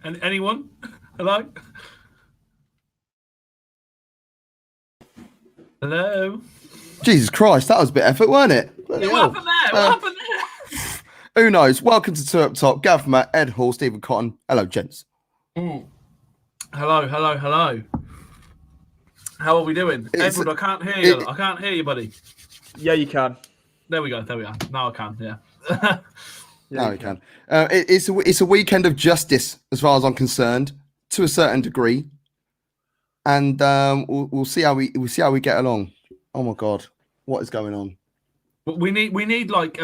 Anyone? Hello? Hello? Jesus Christ, that was a bit of effort, weren't it? Yeah, what happened there? What happened there? Who knows? Welcome to Two Up Top. Gav, Matt, Ed Hall, Stephen Cotton. Hello, gents. Hello. How are we doing? Edward, I can't hear you. I can't hear you, buddy. Yeah, you can. There we go. Now I can, yeah. Now we can. It's a weekend of justice, as far as I'm concerned, to a certain degree. And we'll see how we get along. Oh my God, what is going on? But we need like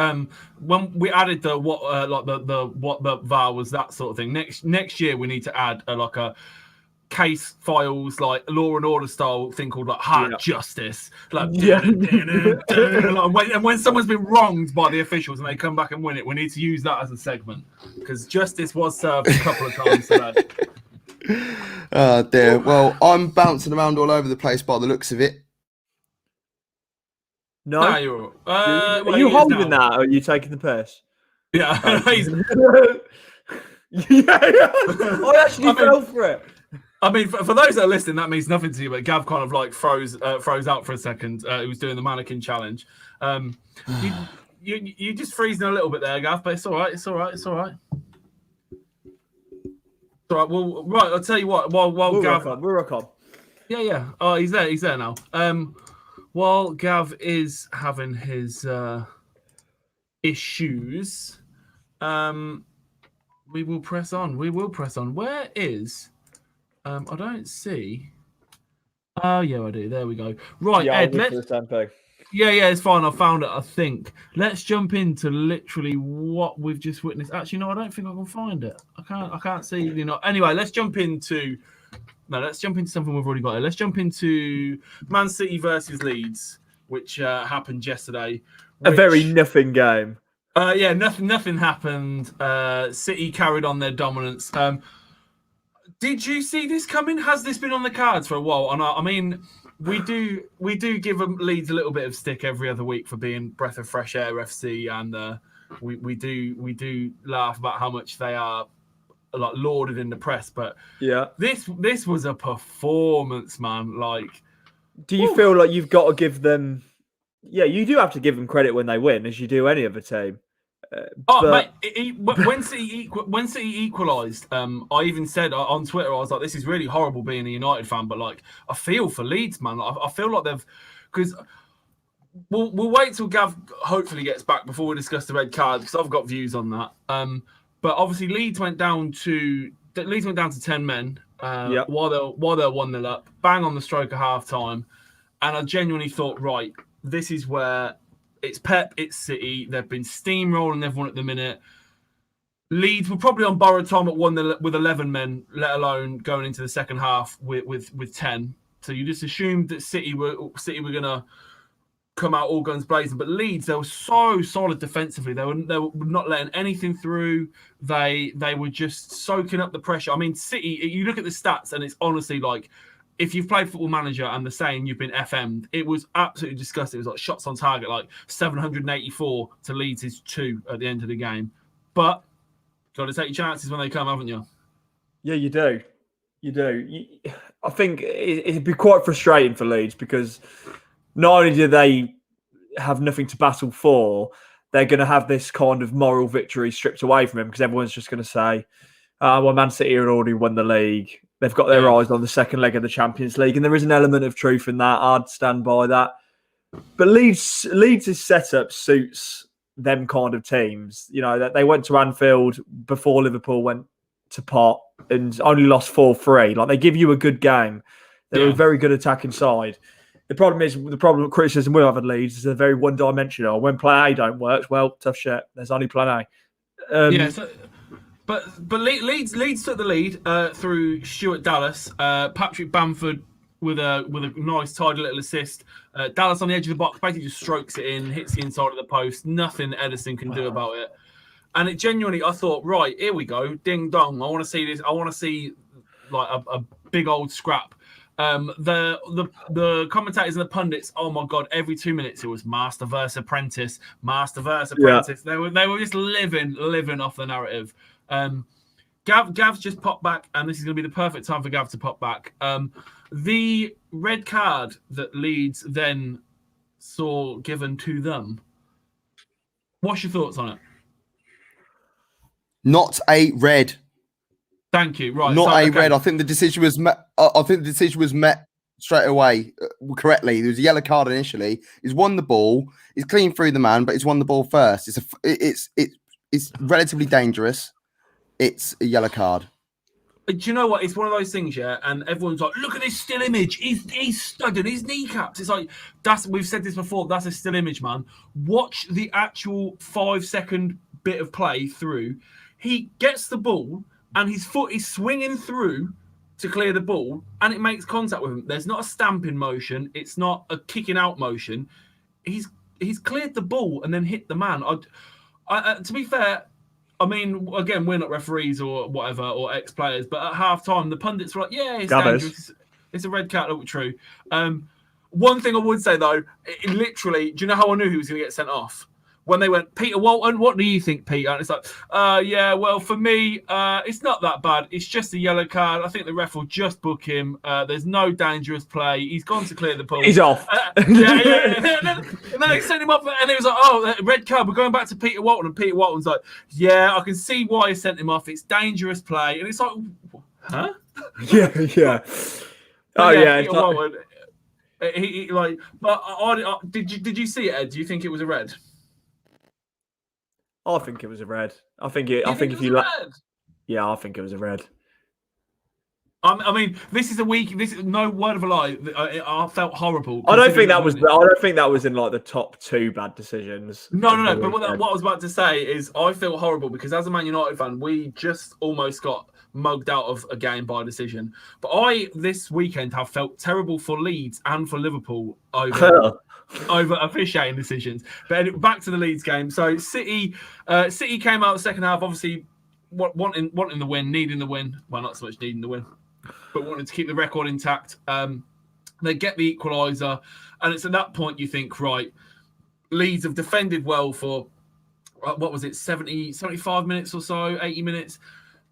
when we added the what the VAR was, that sort of thing. Next year we need to add like a case files, like Law and Order style thing called like hard justice. Like and when someone's been wronged by the officials and they come back and win it, we need to use that as a segment because justice was served a couple of times today. Oh dear. Well, I'm bouncing around all over the place by the looks of it. No, you're are you holding that or are you taking the piss? Yeah. I actually fell for it. I mean, for those that are listening, that means nothing to you, but Gav kind of like froze out for a second. He was doing the mannequin challenge. You just freezing a little bit there, Gav, but it's all right. It's all right. Well, right. I'll tell you what. While Gav, we'll rock on. Yeah. Oh, he's there now. While Gav is having his issues, we will press on. Where is? I don't see. Oh, yeah, I do. There we go. Right, yeah, Ed. Yeah, it's fine. I found it, I think. Let's jump into literally what we've just witnessed. Actually, no, I don't think I can find it. I can't see. Anyway, let's jump into something we've already got here. Let's jump into Man City versus Leeds, which happened yesterday. A very nothing game. Yeah, nothing happened. City carried on their dominance. Did you see this coming? Has this been on the cards for a while? And I mean, we do give Leeds a little bit of stick every other week for being breath of fresh air FC, and we do laugh about how much they are like lauded in the press. But yeah, this was a performance, man. Like, do you feel like you've got to give them? Yeah, you do have to give them credit when they win, as you do any other team. Mate, when City equalised, I even said on Twitter, I was like, "This is really horrible being a United fan," but like, I feel for Leeds, man. I feel like they've because we'll wait till Gav hopefully gets back before we discuss the red card because I've got views on that. But obviously Leeds went down to 10 men while they're 1-0 up, bang on the stroke of half time, and I genuinely thought, right, this is where. It's Pep, it's City. They've been steamrolling everyone at the minute. Leeds were probably on borrowed time at 1 with 11 men, let alone going into the second half with 10. So you just assumed that City were going to come out all guns blazing. But Leeds, they were so solid defensively. They were not letting anything through. They were just soaking up the pressure. I mean, City, you look at the stats and it's honestly like, if you've played Football Manager and they're saying you've been FM'd, it was absolutely disgusting. It was like shots on target, like 784 to Leeds' 2 at the end of the game. But got to take your chances when they come, haven't you? Yeah, you do. I think it'd be quite frustrating for Leeds because not only do they have nothing to battle for, they're going to have this kind of moral victory stripped away from them because everyone's just going to say, well, Man City had already won the league. They've got their eyes on the second leg of the Champions League, and there is an element of truth in that. I'd stand by that. But Leeds' setup suits them kind of teams. You know, that they went to Anfield before Liverpool went to pot and only lost 4-3. Like, they give you a good game. They're a very good attacking side. The problem criticism we have at Leeds is they're very one-dimensional. When plan A don't work, well, tough shit. There's only plan A. But Leeds took the lead through Stuart Dallas, Patrick Bamford with a nice tidy little assist. Dallas on the edge of the box basically just strokes it in, hits the inside of the post. Nothing Edison can do about it. And it genuinely, I thought, right, here we go, ding dong. I want to see this. I want to see like a big old scrap. The commentators and the pundits, oh my God, every 2 minutes it was Master versus Apprentice, Master versus Apprentice. They were just living off the narrative. Gav's just popped back, and this is going to be the perfect time for Gav to pop back. The red card that Leeds then saw given to them. What's your thoughts on it? Not a red. Thank you. Right. Not a red. I think the decision was met. I think the decision was met straight away correctly. There was a yellow card initially. He's won the ball. He's clean through the man, but he's won the ball first. It's relatively dangerous. It's a yellow card. Do you know what? It's one of those things, yeah. And everyone's like, "Look at this still image. He's studded. His kneecaps." It's like we've said this before. That's a still image, man. Watch the actual 5-second bit of play through. He gets the ball and his foot is swinging through to clear the ball, and it makes contact with him. There's not a stamping motion. It's not a kicking out motion. He's cleared the ball and then hit the man. To be fair. I mean, again, we're not referees or whatever, or ex-players, but at half-time, the pundits were like, yeah, it's dangerous. It's a red card. True. One thing I would say, though, literally, do you know how I knew he was going to get sent off? When they went, Peter Walton, what do you think, Peter? And it's like, yeah, well, for me, it's not that bad. It's just a yellow card. I think the ref will just book him. There's no dangerous play. He's gone to clear the ball. He's off. Yeah. And then they sent him off, and he was like, oh, red card. We're going back to Peter Walton. And Peter Walton's like, yeah, I can see why he sent him off. It's dangerous play. And it's like, huh? Yeah. Oh, yeah. Peter Walton, he like, but did you see it, Ed? Do you think it was a red? I think it was a red. I think red? I think it was a red. I mean, this is a week. This is no word of a lie. I felt horrible. I don't think that was in like the top 2 bad decisions. No. But what I was about to say is, I feel horrible because as a Man United fan, we just almost got mugged out of a game by decision. But this weekend have felt terrible for Leeds and for Liverpool over officiating decisions. But anyway, back to the Leeds game. So City came out the second half, obviously wanting the win, needing the win. Well, not so much needing the win, but wanting to keep the record intact. They get the equaliser, and it's at that point you think, right, Leeds have defended well for, what was it, 75 minutes or so, 80 minutes.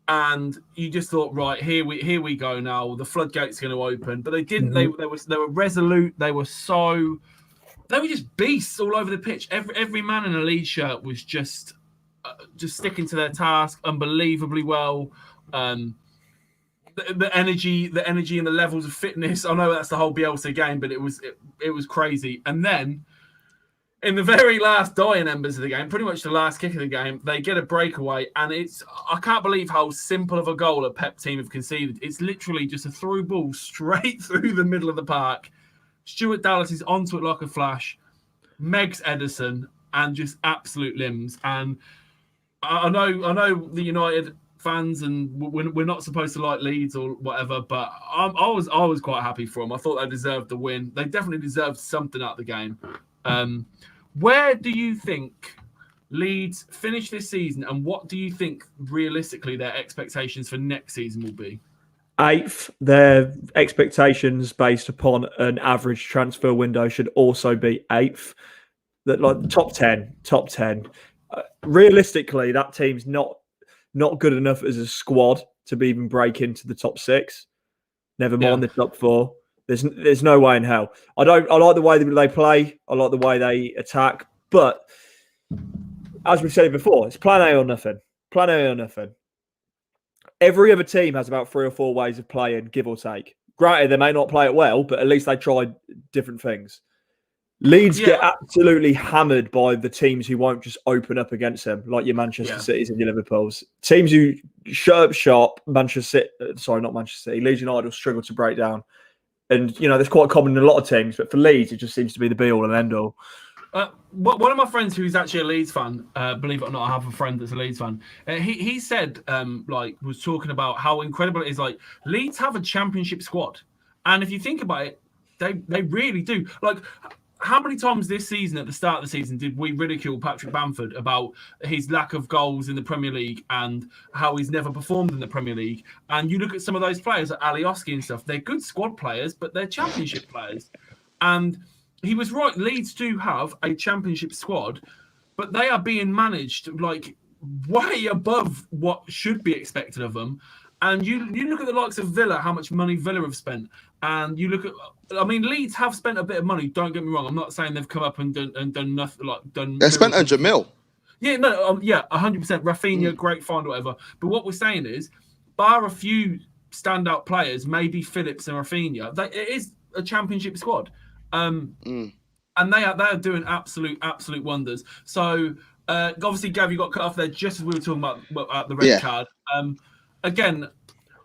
And you just thought, right, here we go now. The floodgate's going to open. But they didn't. Mm-hmm. They were resolute. They were just beasts all over the pitch. Every man in a Leeds shirt was just sticking to their task unbelievably well. The energy and the levels of fitness. I know that's the whole Bielsa game, but it was crazy. And then in the very last dying embers of the game, pretty much the last kick of the game, they get a breakaway, and I can't believe how simple of a goal a Pep team have conceded. It's literally just a through ball straight through the middle of the park. Stuart Dallas is onto it like a flash, Megs Edison, and just absolute limbs. And I know the United fans, and we're not supposed to like Leeds or whatever, but I was quite happy for them. I thought they deserved the win. They definitely deserved something out of the game. Where do you think Leeds finish this season, and what do you think realistically their expectations for next season will be? 8th. Their expectations based upon an average transfer window should also be 8th. That like top 10. Realistically, that team's not good enough as a squad to be even break into the top 6. Never mind the top 4. There's no way in hell. I like the way they play. I like the way they attack. But as we've said before, it's plan A or nothing. Plan A or nothing. Every other team has about 3 or 4 ways of playing, give or take. Granted, they may not play it well, but at least they tried different things. Leeds get absolutely hammered by the teams who won't just open up against them, like your Manchester Cities and your Liverpools. Teams who shut up shop, Leeds United will struggle to break down. And, you know, that's quite common in a lot of teams, but for Leeds, it just seems to be the be-all and end-all. One of my friends who's actually a Leeds fan, believe it or not, I have a friend that's a Leeds fan. He said, was talking about how incredible it is. Like, Leeds have a championship squad. And if you think about it, they really do. Like, how many times this season, at the start of the season, did we ridicule Patrick Bamford about his lack of goals in the Premier League and how he's never performed in the Premier League? And you look at some of those players, like Alioski and stuff, they're good squad players, but they're championship players. And he was right. Leeds do have a championship squad, but they are being managed like way above what should be expected of them. And you look at the likes of Villa, how much money Villa have spent, and you look at, I mean, Leeds have spent a bit of money. Don't get me wrong. I'm not saying they've come up and done nothing, like done. They spent 100 mil. Yeah, no, 100%. Rafinha, great find, whatever. But what we're saying is, bar a few standout players, maybe Phillips and Rafinha, it is a championship squad, and they are doing absolute wonders. So obviously, Gav, you got cut off there just as we were talking about the red card. Again,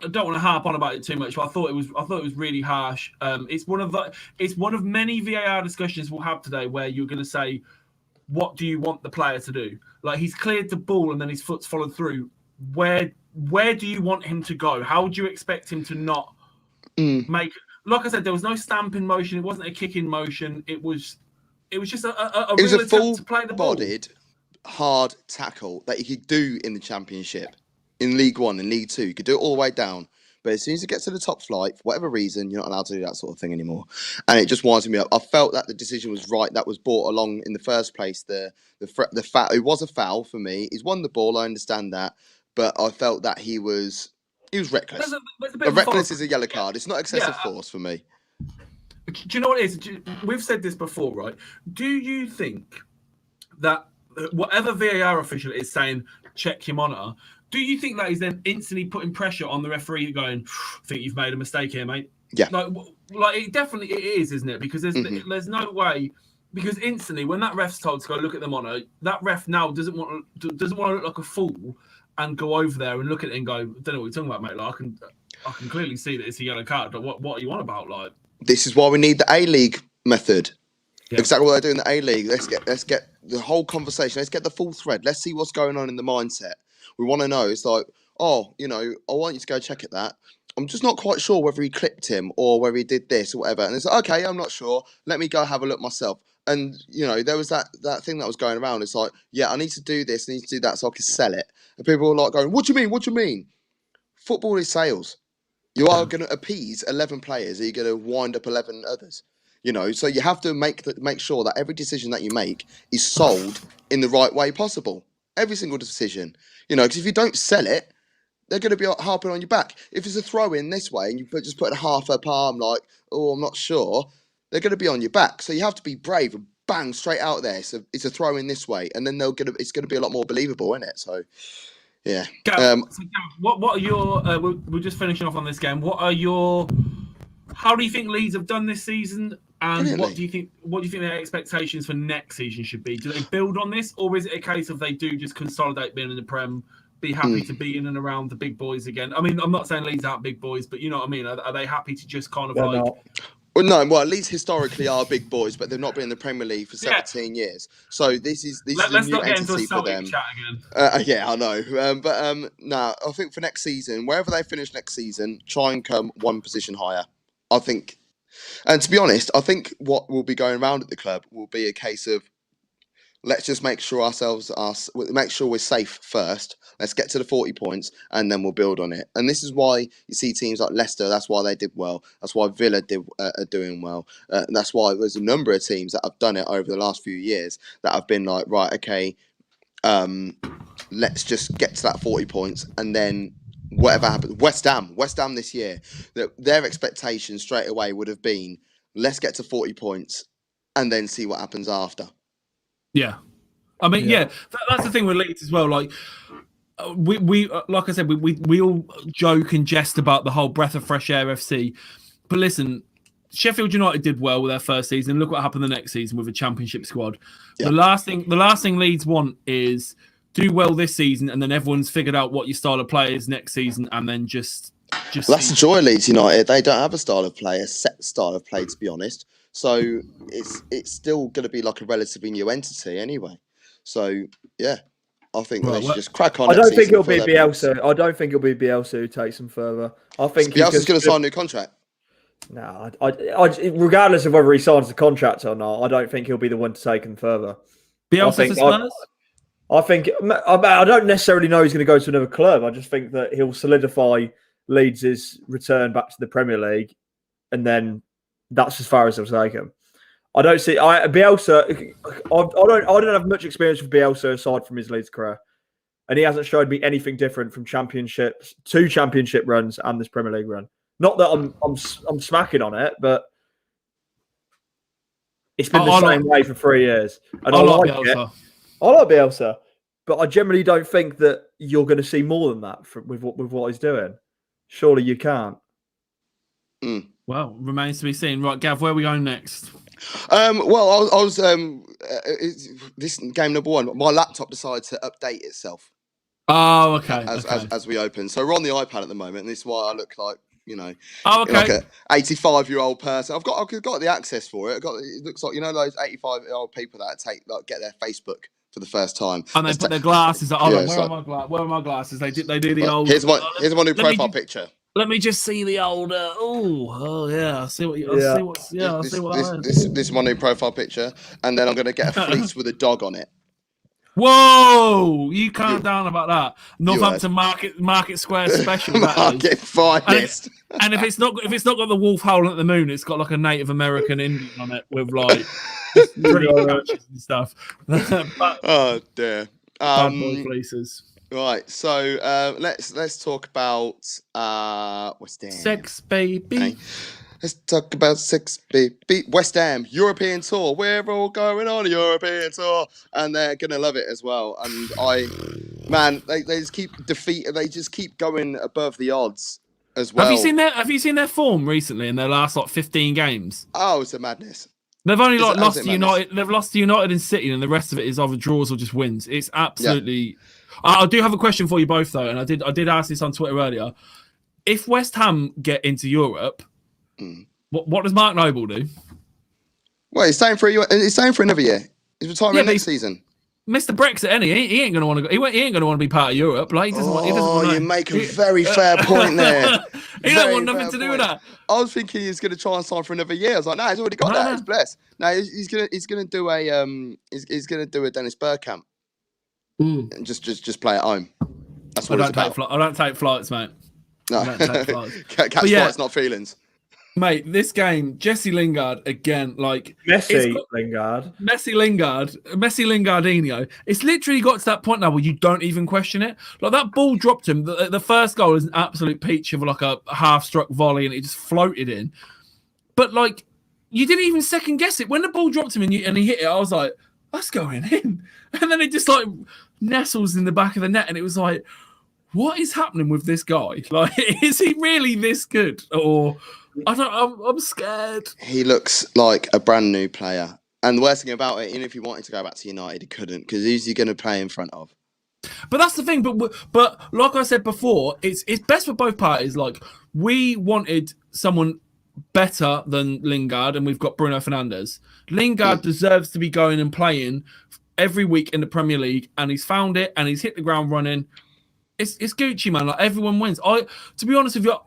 I don't want to harp on about it too much, but I thought it was really harsh. It's one of many VAR discussions we'll have today where you're going to say, what do you want the player to do? Like, he's cleared the ball and then his foot's followed through. Where do you want him to go? How do you expect him to not make? Like I said, there was no stamping motion. It wasn't a kicking motion. It was just a real attempt to play the ball. Full-bodied, hard tackle that you could do in the Championship, in League One and League Two. You could do it all the way down. But as soon as it gets to the top flight, for whatever reason, you're not allowed to do that sort of thing anymore. And it just winds me up. I felt that the decision was right that was brought along in the first place. The foul, it was a foul for me. He's won the ball, I understand that. But I felt that he was reckless. A reckless is a yellow card. It's not excessive force for me. Do you know what it is? We've said this before, right? Do you think that whatever VAR official is saying, check your monitor, do you think that is then instantly putting pressure on the referee going, I think you've made a mistake here, mate? Yeah. Like it definitely is, isn't it? Because there's no way, because instantly when that ref's told to go look at the monitor, that ref now doesn't want to look like a fool and go over there and look at it and go, I don't know what you're talking about, mate. Like, I can clearly see that it's a yellow card, but what are you on about? Like, this is why we need the A-League method. Yeah. Exactly what they do in the A-League. Let's get the whole conversation. Let's get the full thread. Let's see what's going on in the mindset. We want to know. It's like, I want you to go check at that. I'm just not quite sure whether he clipped him or whether he did this or whatever. And it's like, okay, I'm not sure. Let me go have a look myself. And, there was that thing that was going around. It's like, I need to do this, I need to do that so I can sell it. And people are like going, what do you mean? What do you mean? Football is sales. You are going to appease 11 players. Are you going to wind up 11 others? So you have to make sure that every decision that you make is sold in the right way possible. Every single decision. Because if you don't sell it, they're going to be harping on your back. If it's a throw in this way and you just put a half a palm like, I'm not sure, they're going to be on your back. So you have to be brave and bang straight out there. So it's a throw in this way, and then it's going to be a lot more believable, isn't it? So, yeah. What are your? We're just finishing off on this game. How do you think Leeds have done this season? And Brilliantly. What do you think their expectations for next season should be? Do they build on this, or is it a case of they do just consolidate being in the Prem, be happy to be in and around the big boys again? I mean, I'm not saying Leeds aren't big boys, but you know what I mean. Are they happy to just kind of Leeds historically are big boys, but they've not been in the Premier League for 17 years. So this is a new entity for them. Chat again. I know. No, I think for next season, wherever they finish next season, try and come one position higher. I think. And to be honest, I think what will be going around at the club will be a case of, let's just make sure we're safe first. Let's get to the 40 points and then we'll build on it. And this is why you see teams like Leicester, that's why they did well. That's why Villa are doing well. And that's why there's a number of teams that have done it over the last few years that have been like, right, okay, let's just get to that 40 points and then whatever happens. West Ham this year, their expectations straight away would have been, let's get to 40 points and then see what happens after. Yeah. I mean, that's the thing with Leeds as well. Like, we like I said, we all joke and jest about the whole breath of fresh air FC. But listen, Sheffield United did well with their first season. Look what happened the next season with a championship squad. Yeah. The last thing Leeds want is do well this season, and then everyone's figured out what your style of play is next season, and then just. Well, that's the joy of Leeds United. They don't have a style of play, a set style of play, to be honest. So it's still going to be like a relatively new entity anyway. So yeah, I think they should just crack on. I don't think it'll be Bielsa. I don't think it'll be Bielsa who takes them further. I think Bielsa's going to sign a new contract. No, regardless of whether he signs the contract or not, I don't think he'll be the one to take them further. Bielsa for Spurs? I don't necessarily know he's going to go to another club. I just think that he'll solidify Leeds' return back to the Premier League, and then that's as far as he'll take him. I don't see Bielsa. I don't have much experience with Bielsa aside from his Leeds career, and he hasn't showed me anything different from championships, 2 championship runs, and this Premier League run. Not that I'm smacking on it, but it's been the same way for 3 years. And I like Bielsa. I like Bielsa, but I generally don't think that you're going to see more than that with what he's doing. Surely you can't. Well, remains to be seen. Right, Gav, where are we going next? Well, I was this game number 1. My laptop decided to update itself. Oh, okay. As we open, so we're on the iPad at the moment, and this is why I look like okay, like an 85-year-old person. I've got the access for it. It looks like those 85-year-old people that get their Facebook for the first time, and they put their glasses. Where are my glasses? They do the old. Here's my new profile picture. Let me just see the old. I see what you. I see what this is my new profile picture, and then I'm going to get a fleece with a dog on it. Whoa! You calm down about that. Northampton Market Square special. Market finest. And if it's not got the wolf howling at the moon, it's got like a Native American Indian on it with like dream catches and stuff. But, oh dear. Bad boy fleeces. Right, so let's talk about West Ham. Sex, baby. Okay. Let's talk about sex, baby. West Ham European tour. We're all going on a European tour, and they're gonna love it as well. And they just keep They just keep going above the odds as well. Have you seen their form recently in their last 15 games? Oh, it's a madness. They've only lost to United. They've lost to United and City, and the rest of it is either draws or just wins. It's absolutely. Yeah. I do have a question for you both, though, and I did ask this on Twitter earlier. If West Ham get into Europe, what does Mark Noble do? Well, he's staying for another year. He's retiring next season. Mr. Brexit, he ain't going to want to go. He ain't going to want to be part of Europe. Like, he doesn't want. You make a very fair point there. He don't want nothing to do with that. I was thinking he's going to try and sign for another year. I was like, no, he's already got that. He's blessed. No, he's going to do a Dennis Bergkamp. And just play at home. That's what I don't take flights, mate. No, I don't take flights. Catch flights, not feelings. Mate, this game, Jesse Lingard again, like Messi Lingardinho. It's literally got to that point now where you don't even question it. Like that ball dropped him. The first goal is an absolute peach of like a half-struck volley, and it just floated in. But like, you didn't even second guess it when the ball dropped him and he hit it. I was like, that's going in, and then it just like nestles in the back of the net, and it was like, what is happening with this guy? Like, is he really this good, or? I'm scared. He looks like a brand new player. And the worst thing about it, even if he wanted to go back to United, he couldn't, because who's he going to play in front of? But that's the thing. But like I said before, it's best for both parties. Like, we wanted someone better than Lingard, and we've got Bruno Fernandes. Lingard deserves to be going and playing every week in the Premier League, and he's found it, and he's hit the ground running. It's Gucci, man. Like, everyone wins. To be honest with you,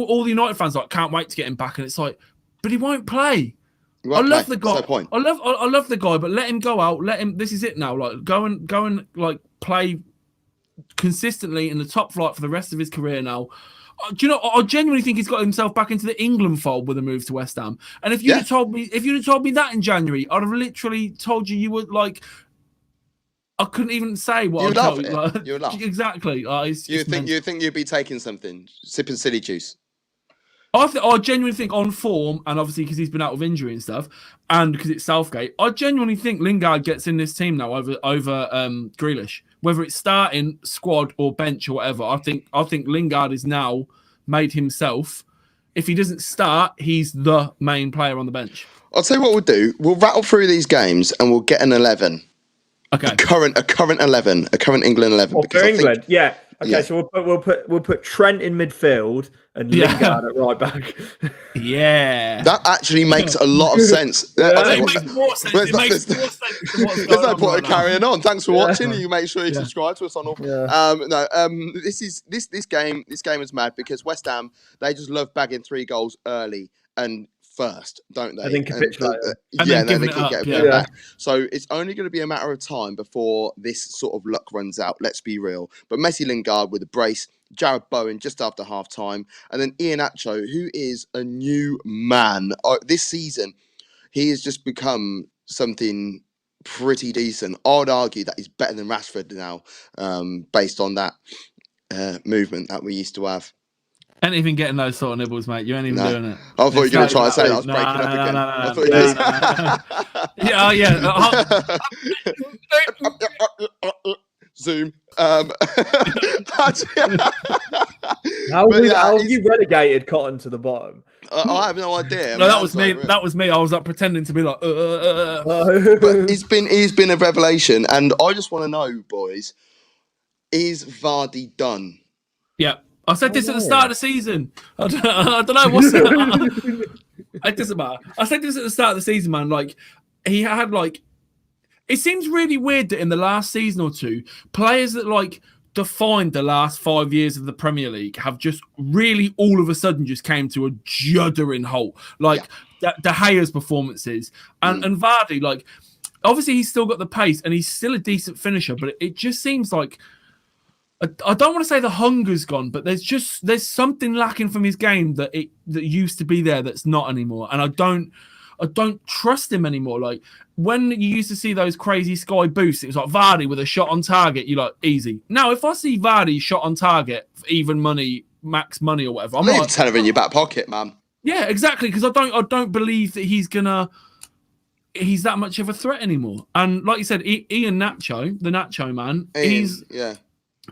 all the United fans can't wait to get him back, and it's like, but he won't play. I love the guy. I love the guy, but let him go out. Let him. This is it now. Like, go and like play consistently in the top flight for the rest of his career now. Do you know? I genuinely think he's got himself back into the England fold with a move to West Ham. And if you'd have told me that in January, I'd have literally told you would like. I couldn't even say what You'd love it. Like, you'd laugh. Exactly. You think you'd be taking something, sipping silly juice. I genuinely think on form, and obviously because he's been out of injury and stuff, and because it's Southgate, I genuinely think Lingard gets in this team now over Grealish. Whether it's starting, squad, or bench or whatever, I think Lingard is now made himself. If he doesn't start, he's the main player on the bench. I'll tell you what we'll do. We'll rattle through these games and we'll get an 11. Okay. A current 11, a current England 11. For England, yeah. Okay, so we'll put Trent in midfield and Lingard at right back. Yeah, that actually makes a lot of sense. It makes more sense. There's no point of carrying on. Thanks for watching. You make sure you subscribe to us on all. This game is mad because West Ham, they just love bagging 3 goals early and first, don't they? And then capitulate. Then they can get it back. So it's only going to be a matter of time before this sort of luck runs out. Let's be real. But Messi Lingard with a brace, Jared Bowen just after half time, and then Iheanacho, who is a new man this season. He has just become something pretty decent. I'd argue that he's better than Rashford now, based on that movement that we used to have. Ain't even getting those sort of nibbles, mate. You ain't even doing it. I thought you were going to try and say that I was breaking up again. Yeah, yeah. Zoom. How have you relegated Cotton to the bottom? I have no idea. No, that was me. That was me. I was like pretending to be like. But he's been a revelation, and I just want to know, boys, is Vardy done? Yeah, I said this at the start of the season. I don't know what's. It doesn't matter. I said this at the start of the season, man. Like he had like. It seems really weird that in the last season or two, players that like defined the last 5 years of the Premier League have just really all of a sudden just came to a juddering halt. Like De Gea's performances and Vardy, like obviously he's still got the pace and he's still a decent finisher, but it just seems like I don't want to say the hunger's gone, but there's something lacking from his game that used to be there that's not anymore, and I don't trust him anymore. Like when you used to see those crazy Sky boosts, it was like Vardy with a shot on target. You're like, easy. Now, if I see Vardy shot on target, for even money, max money or whatever, I'm leave like, tenner in your back pocket, man. Yeah, exactly. Because I don't believe that he's that much of a threat anymore. And like you said, Ian Nacho, the Nacho man,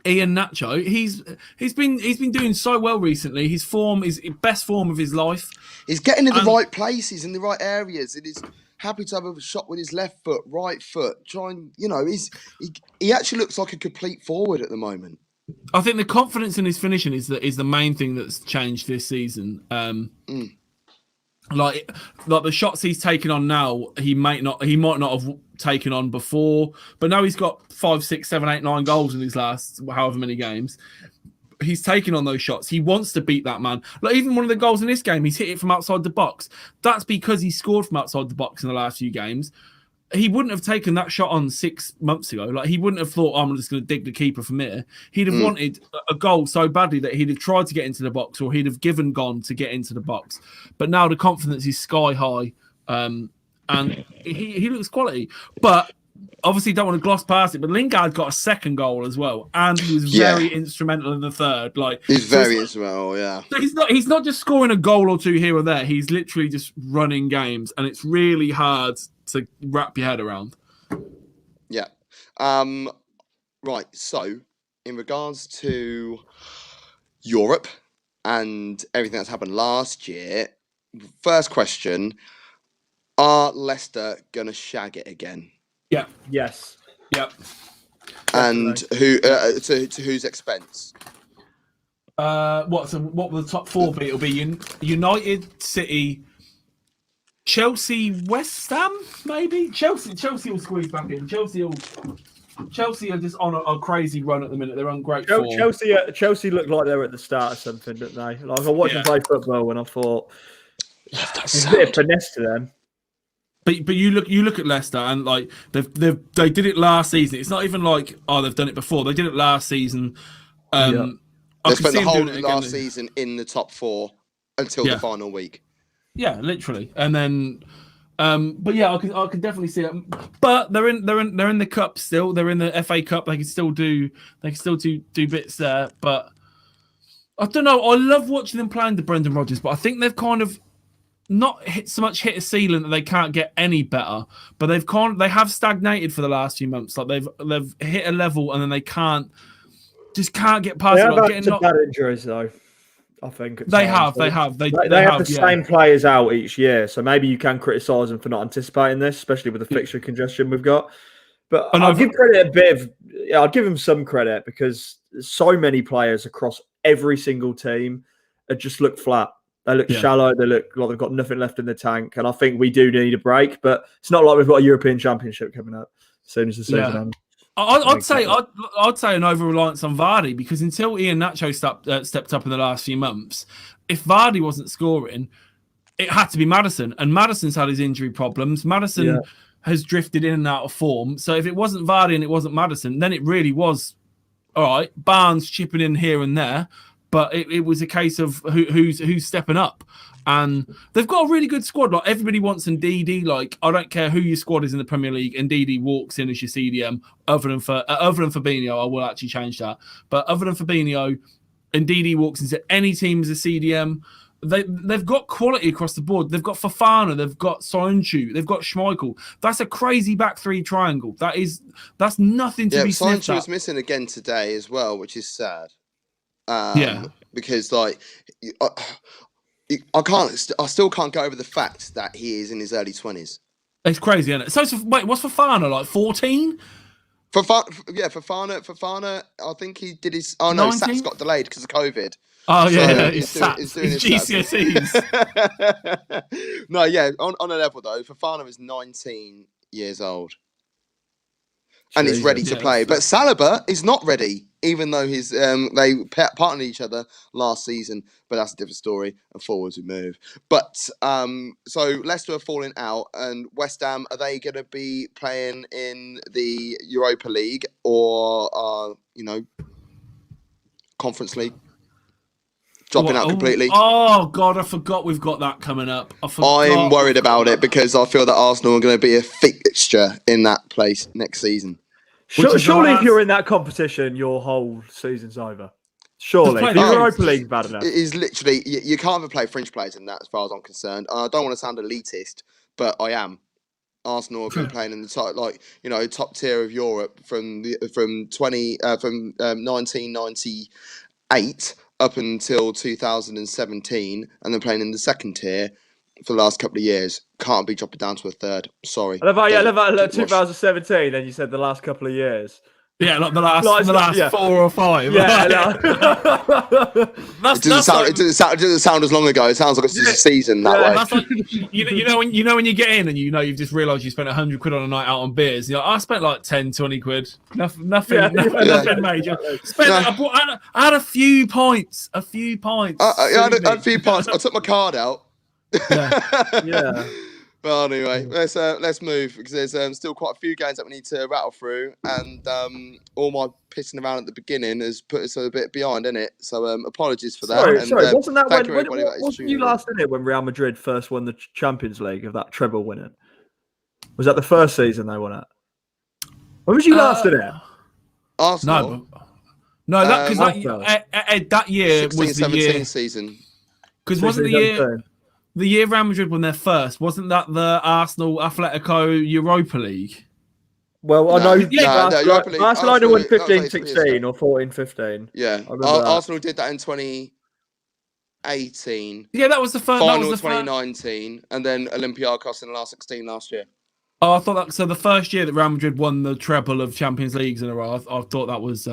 Ian Nacho, he's been doing so well recently. His form is best form of his life. He's getting in the right places, in the right areas. It is happy to have a shot with his left foot, right foot. He actually looks like a complete forward at the moment. I think the confidence in his finishing is the main thing that's changed this season. Like the shots he's taken on now, he might not have taken on before, but now he's got 5, 6, 7, 8, 9 goals in his last however many games. He's taking on those shots. He wants to beat that man. Like even one of the goals in this game, he's hit it from outside the box. That's because he scored from outside the box in the last few games. He wouldn't have taken that shot on 6 months ago. Like he wouldn't have thought, I'm just going to dig the keeper from here. He'd have wanted a goal so badly that he'd have tried to get into the box, or he'd have given gone to get into the box. But now the confidence is sky high, and he looks quality. But obviously, don't want to gloss past it. But Lingard got a second goal as well, and he was very instrumental in the third. Like he's very instrumental. Yeah, so he's not just scoring a goal or two here or there. He's literally just running games, and it's really hard to wrap your head around. Yeah. Right. So, in regards to Europe and everything that's happened last year, first question: are Leicester gonna shag it again? Yeah. Yes. Yep. And who to whose expense? What will the top 4 be? It'll be United, City, Chelsea, West Ham, maybe. Chelsea will squeeze back in. Chelsea are just on a crazy run at the minute. They're on great form. Chelsea looked like they were at the start of something, didn't they? Like I watched them play football and I thought there's a bit of finesse to them. But you look at Leicester and like they did it last season. It's not even like they've done it before. They did it last season. They spent the whole last season in the top 4 until the final week. Yeah, literally. And then, but yeah, I can definitely see that. But they're in the cup still. They're in the FA Cup. They can still do bits there. But I don't know. I love watching them playing the Brendan Rodgers, but I think they've kind of not hit a ceiling that they can't get any better. But they have stagnated for the last few months. Like they've hit a level and then they can't get past it. Like getting bad injuries though. I think they have. They have the same players out each year, so maybe you can criticise them for not anticipating this, especially with the fixture congestion we've got. But I'll give them some credit because so many players across every single team just look flat. They look shallow. They look like they've got nothing left in the tank, and I think we do need a break. But it's not like we've got a European Championship coming up as soon as the season ends. I'd say an over-reliance on Vardy because until Ian Nacho stepped up in the last few months, if Vardy wasn't scoring, it had to be Maddison. And Maddison's had his injury problems. Maddison has drifted in and out of form. So if it wasn't Vardy and it wasn't Maddison, then it really was, all right, Barnes chipping in here and there. but it was a case of who's stepping up. And they've got a really good squad. Like everybody wants Ndidi. Like I don't care who your squad is in the Premier League. Ndidi walks in as your CDM. Other than Fabinho, I will actually change that. But other than Fabinho, Ndidi walks into any team as a CDM. They've got quality across the board. They've got Fofana. They've got Soyuncu. They've got Schmeichel. That's a crazy back three triangle. That's nothing to be sniffed at. Soyuncu was missing again today as well, which is sad. Because like. I still can't get over the fact that he is in his early 20s. It's crazy, isn't it? So wait, what's Fofana, like 14? Fofana, I think he did his... Oh, no, Sats got delayed because of COVID. Oh, so yeah, he's doing his GCSEs. No, yeah, on a level, though, Fofana is 19 years old. And he's ready to play. But Saliba is not ready, even though they partnered each other last season. But that's a different story. And forwards we move. But so Leicester are falling out, and West Ham, are they going to be playing in the Europa League or Conference League? Dropping out completely. Oh God, I forgot we've got that coming up. I'm worried about it because I feel that Arsenal are going to be a fixture in that place next season. Surely, if you're in that competition, your whole season's over. Surely, the Europa League's bad enough. It is literally you can't even play fringe players in that, as far as I'm concerned. I don't want to sound elitist, but I am. Arsenal have been playing in the top, top tier of Europe from 1998 up until 2017, and then playing in the second tier for the last couple of years. Can't be dropping down to a third. Sorry. I love that 2017, then you said the last couple of years. Yeah, like the last 4 or 5. Yeah, it doesn't sound as long ago. It sounds like it's just a season that way. That's like, you know when you get in and you've just realised you spent £100 on a night out on beers. You're like, I spent like 10, 20 quid. Nothing major. I had a few pints. I had a few pints. I took my card out. Yeah. But anyway, let's move because there's still quite a few games that we need to rattle through, and all my pissing around at the beginning has put us a bit behind, innit? So apologies for that. Sorry, wasn't that wasn't you last in it when Real Madrid first won the Champions League of that treble winning? Was that the first season they won it? When was you last in it? Arsenal. No, because that year was the year season. Because wasn't the year. The year Real Madrid won their first, wasn't that the Arsenal Atletico Europa League? Well, I know Europa League. Barcelona won 15-16 or 14-15. Yeah, Arsenal did that in 2018. Yeah, that was the first. Final 2019, and then Olympiacos in the last 16 last year. Oh, I thought that. So the first year that Real Madrid won the treble of Champions Leagues in a row, I thought that was.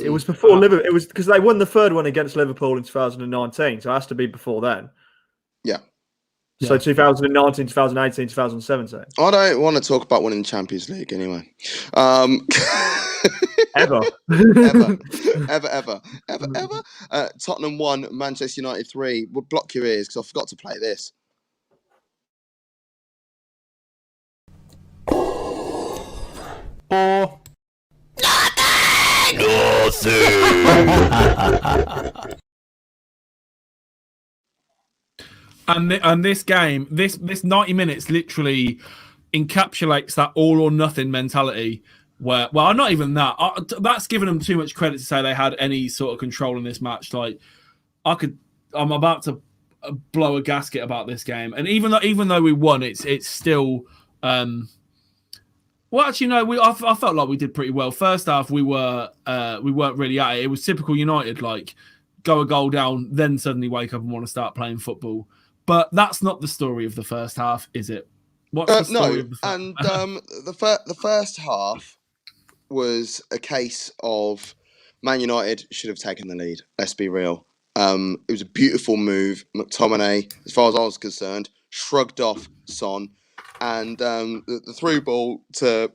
It was before Liverpool. It was because they won the third one against Liverpool in 2019, so it has to be before then. Yeah. So 2019, 2018, 2017. I don't want to talk about winning the Champions League anyway. Ever. ever. Tottenham 1, Manchester United 3. We'll block your ears because I forgot to play this. Nothing. And this game, this 90 minutes literally encapsulates that all or nothing mentality. Where, well, not even that. That's giving them too much credit to say they had any sort of control in this match. Like, I'm about to blow a gasket about this game, and even though we won, it's still. Well, actually, no. I felt like we did pretty well. First half, we weren't really at it. It was typical United, like go a goal down, then suddenly wake up and want to start playing football. But that's not the story of the first half, is it? What's the story of the first and the first half was a case of Man United should have taken the lead. Let's be real. It was a beautiful move. McTominay, as far as I was concerned, shrugged off Son, and the through ball to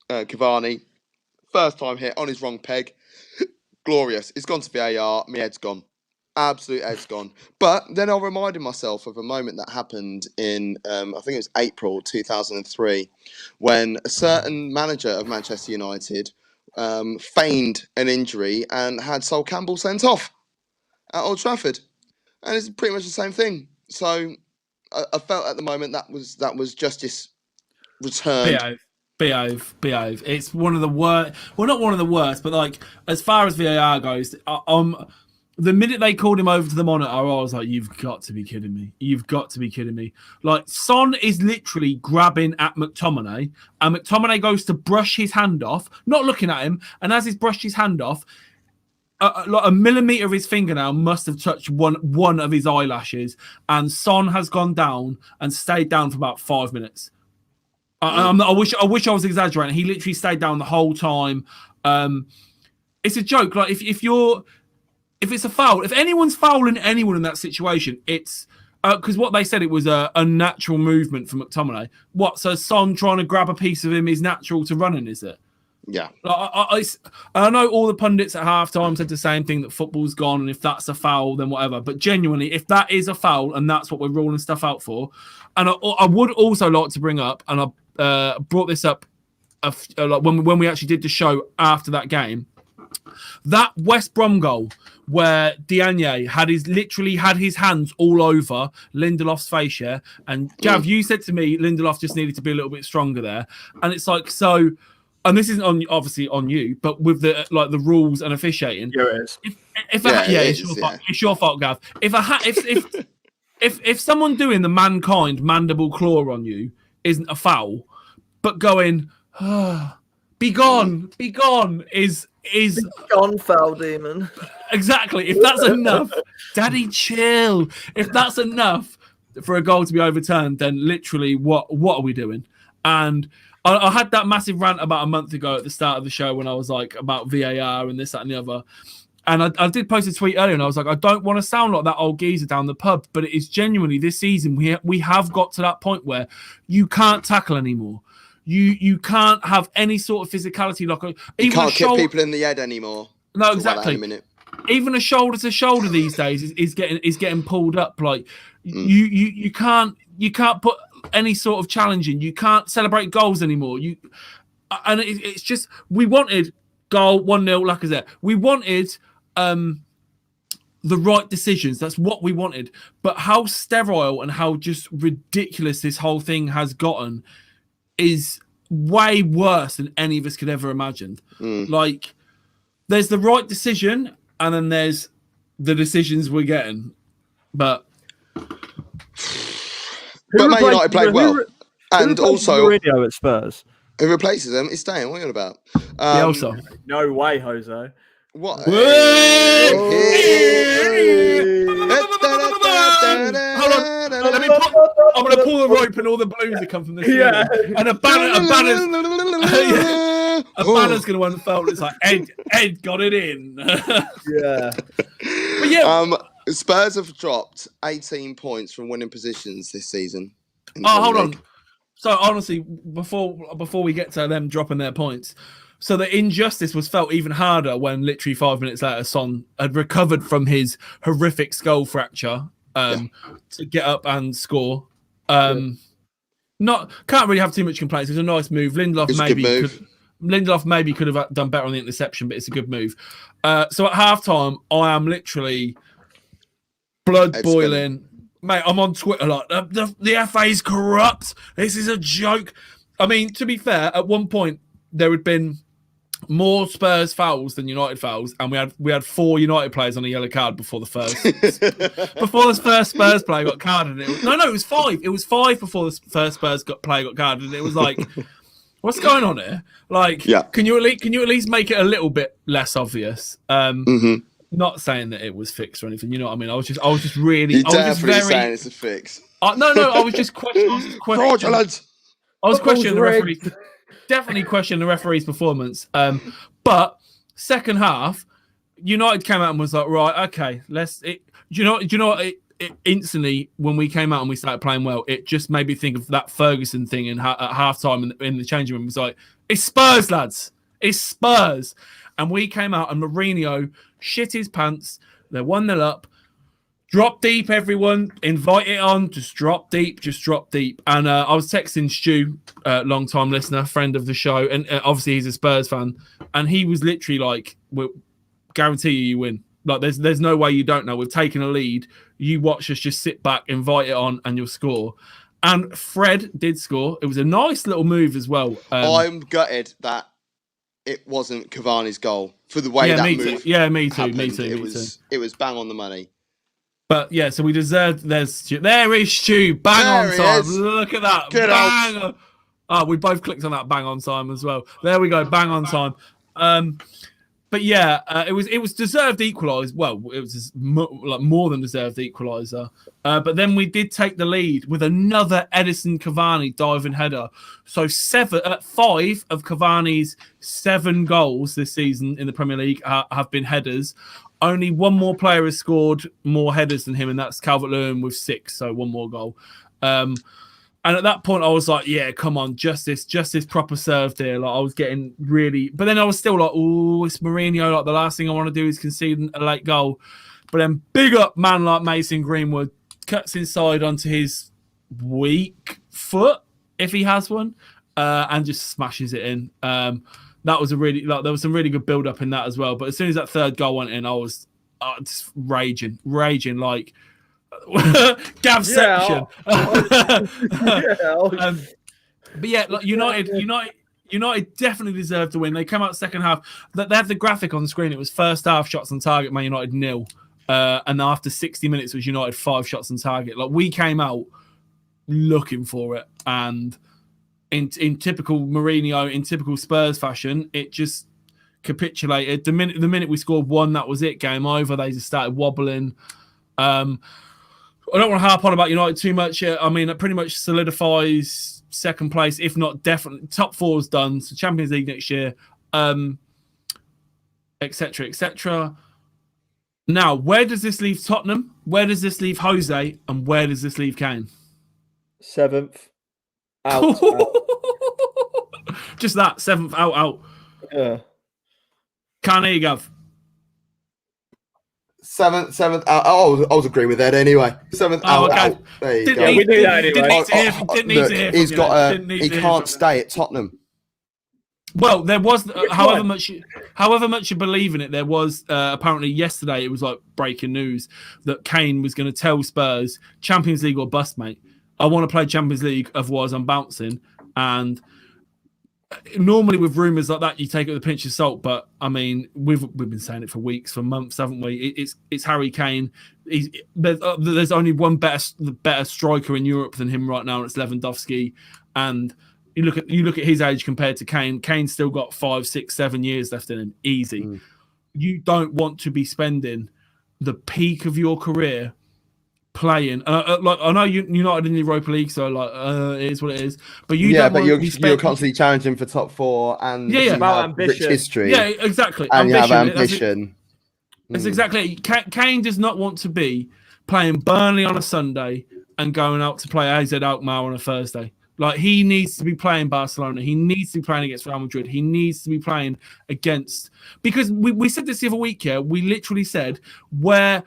Cavani, first time hit on his wrong peg. Glorious. It's gone to VAR. My head's gone. Absolute head's gone. But then I reminded myself of a moment that happened in, I think it was April 2003, when a certain manager of Manchester United feigned an injury and had Sol Campbell sent off. at Old Trafford, and it's pretty much the same thing. So I felt at the moment that was justice returned. Behave. It's one of the worst. Well, not one of the worst, but like as far as VAR goes, the minute they called him over to the monitor, I was like, "You've got to be kidding me! You've got to be kidding me!" Like Son is literally grabbing at McTominay, and McTominay goes to brush his hand off, not looking at him, and as he's brushed his hand off, like a millimeter of his fingernail must have touched one of his eyelashes, and Son has gone down and stayed down for about 5 minutes. I wish I was exaggerating. He literally stayed down the whole time. It's a joke. Like if it's a foul, if anyone's fouling anyone in that situation, it's because what they said, it was a natural movement for McTominay. What? So Son trying to grab a piece of him is natural to running, is it? Yeah. I know all the pundits at halftime said the same thing, that football's gone, and if that's a foul, then whatever. But genuinely, if that is a foul and that's what we're ruling stuff out for, and I would also like to bring up, and I brought this up like when we actually did the show after that game, that West Brom goal where Diagne literally had his hands all over Lindelof's face, yeah? And Gav, you said to me Lindelof just needed to be a little bit stronger there, and it's like, so, and this isn't obviously on you, but with the like the rules and officiating, yeah, it is. It's your fault, Gav. If someone doing the mankind mandible claw on you isn't a foul, but going, be gone is gone, foul demon. Exactly. If that's enough, Daddy, chill. If that's enough for a goal to be overturned, then literally, what are we doing? And I had that massive rant about a month ago at the start of the show when I was like about VAR and this, that, and the other. And I did post a tweet earlier, and I was like, I don't want to sound like that old geezer down the pub, but it is genuinely this season we have got to that point where you can't tackle anymore. You can't have any sort of physicality. Like you can't kick people in the head anymore. No, exactly. Even a shoulder to shoulder these days is getting pulled up. Like you can't put any sort of challenge in. You can't celebrate goals anymore. And it's just, we wanted goal 1-0, like I said. We wanted the right decisions. That's what we wanted. But how sterile and how just ridiculous this whole thing has gotten is way worse than any of us could ever imagine. Like, there's the right decision, and then there's the decisions we're getting. But Man United played well, and also Mourinho at Spurs. Who replaces them is staying. What are you on about? Bielsa. No way, Jose. What? Hold on. I'm going to pull the rope and all the balloons that come from this. Yeah. And a banner's going to unfold. It's like, Ed got it in. Yeah. But yeah. Spurs have dropped 18 points from winning positions this season. Hold on. So honestly, before we get to them dropping their points, so the injustice was felt even harder when literally 5 minutes later, Son had recovered from his horrific skull fracture to get up and score. Can't really have too much complaints. It was a nice move. Lindelof maybe could have done better on the interception, but it's a good move. So at halftime, I am literally blood boiling. Mate, I'm on Twitter like, the FA is corrupt. This is a joke. I mean, to be fair, at one point, there had been more Spurs fouls than United fouls, and we had 4 United players on a yellow card before the first Spurs player got carded. It was 5. It was 5 before the first Spurs player got carded, and it was like, what's going on here? Like, can you at least make it a little bit less obvious? Not saying that it was fixed or anything, you know what I mean? I was just really. You're definitely saying it's a fix. No, I was just questioning. Fraudulent. I was questioning the referee. Definitely questioning the referee's performance. But second half, United came out and was like, right, okay, do you know what? It instantly, when we came out and we started playing well, it just made me think of that Ferguson thing at halftime in the changing room. It was like, it's Spurs, lads. It's Spurs. And we came out and Mourinho shit his pants. They're 1-0 up. Drop deep, everyone. Invite it on. Just drop deep. And I was texting Stu, long-time listener, friend of the show, and obviously he's a Spurs fan. And he was literally like, we'll guarantee you win. Like, there's no way you don't know. We've taken a lead. You watch us just sit back, invite it on, and you'll score. And Fred did score. It was a nice little move as well. I'm gutted that it wasn't Cavani's goal for the way that move. Yeah, me too. Happened. Me too. It was bang on the money. But yeah, so we deserved. There is Stu. Bang on time. Look at that. Good bang on. Oh, we both clicked on that bang on time as well. There we go. Bang on time. But yeah, it was deserved equaliser. Well, it was more than deserved equaliser. But then we did take the lead with another Edison Cavani diving header. So 5 of Cavani's 7 goals this season in the Premier League have been headers. Only one more player has scored more headers than him, and that's Calvert-Lewin with 6. So 1 more goal. And at that point, I was like, yeah, come on, justice proper served here. Like, I was getting really... But then I was still like, oh, it's Mourinho. Like, the last thing I want to do is concede a late goal. But then big up man like Mason Greenwood, cuts inside onto his weak foot, if he has one, and just smashes it in. That was a really... Like, there was some really good build-up in that as well. But as soon as that third goal went in, I was just raging, like... Gav section. But yeah, like United definitely deserved to win. They came out second half. They had the graphic on the screen. It was first half shots on target, Man United 0. And after 60 minutes was United 5 shots on target. Like, we came out looking for it, and in typical Mourinho, in typical Spurs fashion, it just capitulated. The minute we scored 1, that was it. Game over. They just started wobbling. I don't want to harp on about United too much. I mean, it pretty much solidifies second place, if not definitely. Top 4's done. So Champions League next year, etc., etc. Now, where does this leave Tottenham? Where does this leave Jose? And where does this leave Kane? 7th. Out. Just that. 7th. Out. Yeah. Can't hear you, Gav. 7th out. Oh, I was agreeing with Ed anyway. 7th out. Okay. Out. There you go. We knew that anyway. He's got he can't stay at Tottenham. Well, there was, however much you believe in it, there was apparently yesterday, it was like breaking news that Kane was going to tell Spurs, Champions League or bust, mate. I want to play Champions League, otherwise I'm bouncing. And normally with rumours like that, you take it with a pinch of salt. But I mean, we've been saying it for weeks, for months, haven't we? It's Harry Kane. There's only one better striker in Europe than him right now, and it's Lewandowski. And you look at his age compared to Kane. Kane's still got 5, 6, 7 years left in him, easy. You don't want to be spending the peak of your career playing. Like, I know United in the Europa League, so like it is what it is. But you're constantly challenging for top 4, and you have ambition. Rich history. Yeah, exactly. And you have ambition. That's exactly it. Kane does not want to be playing Burnley on a Sunday and going out to play AZ Alkmaar on a Thursday. Like, he needs to be playing Barcelona. He needs to be playing against Real Madrid. He needs to be playing against... Because we said this the other week, yeah? We literally said, where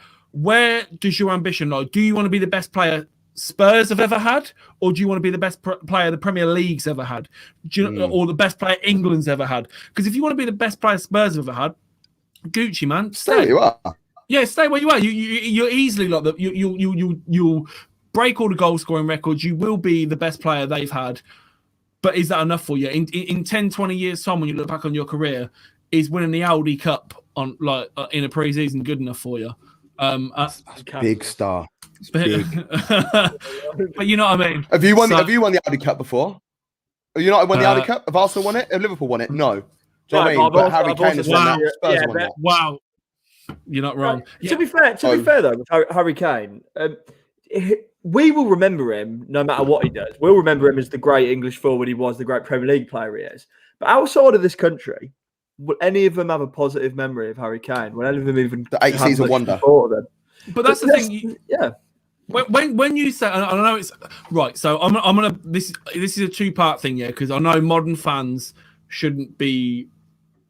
does your ambition lie? Do you want to be the best player Spurs have ever had? Or do you want to be the best player the Premier League's ever had? Or the best player England's ever had? Because if you want to be the best player Spurs have ever had, Gucci, man, stay where you are. Yeah, stay where you are. You're easily like that. You'll break all the goal scoring records. You will be the best player they've had. But is that enough for you? In 10, 20 years' time, when you look back on your career, is winning the Audi Cup on in a pre-season good enough for you? Big star. Big. But you know what I mean? Have you won the Audi Cup before? Have United won the Audi Cup? Have Arsenal won it? Have Liverpool won it? No. Do you know what I mean? But Harry Kane has won that. Spurs won that. Wow. You're not wrong. To be fair though, with Harry Kane, we will remember him no matter what he does. We'll remember him as the great English forward he was, the great Premier League player he is. But outside of this country, will any of them have a positive memory of Harry Kane? Will any of them even the 8 season wonder? But that's the thing. Yeah. When you say, I know it's right. So I'm gonna. This is a 2-part thing, yeah, because I know modern fans shouldn't be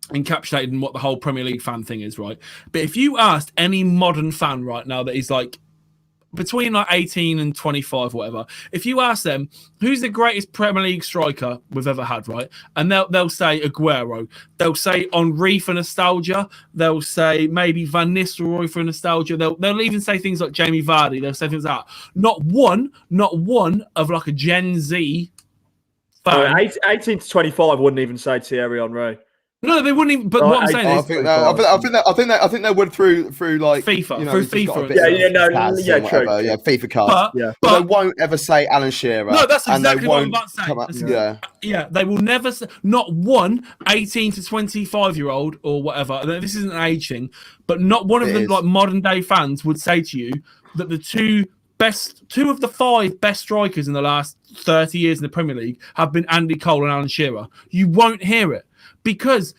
encapsulated in what the whole Premier League fan thing is, right? But if you asked any modern fan right now that is like between like 18 and 25, whatever. If you ask them who's the greatest Premier League striker we've ever had, right? And they'll say Aguero. They'll say Henry for nostalgia. They'll say maybe Van Nistelrooy for nostalgia. They'll even say things like Jamie Vardy. They'll say things like that. Not one of like a Gen Z fan. 18 to 25 wouldn't even say Thierry Henry. No, they wouldn't even. But what I'm saying is, I think they would through like FIFA, you know, through FIFA. True. FIFA cards. But they won't ever say Alan Shearer. No, that's exactly what I'm about to say. Yeah, they will never say, not one 18 to 25-year-old or whatever. This isn't an age thing, but not one of them like modern day fans would say to you that the two of the 5 best strikers in the last 30 years in the Premier League have been Andy Cole and Alan Shearer. You won't hear it. Because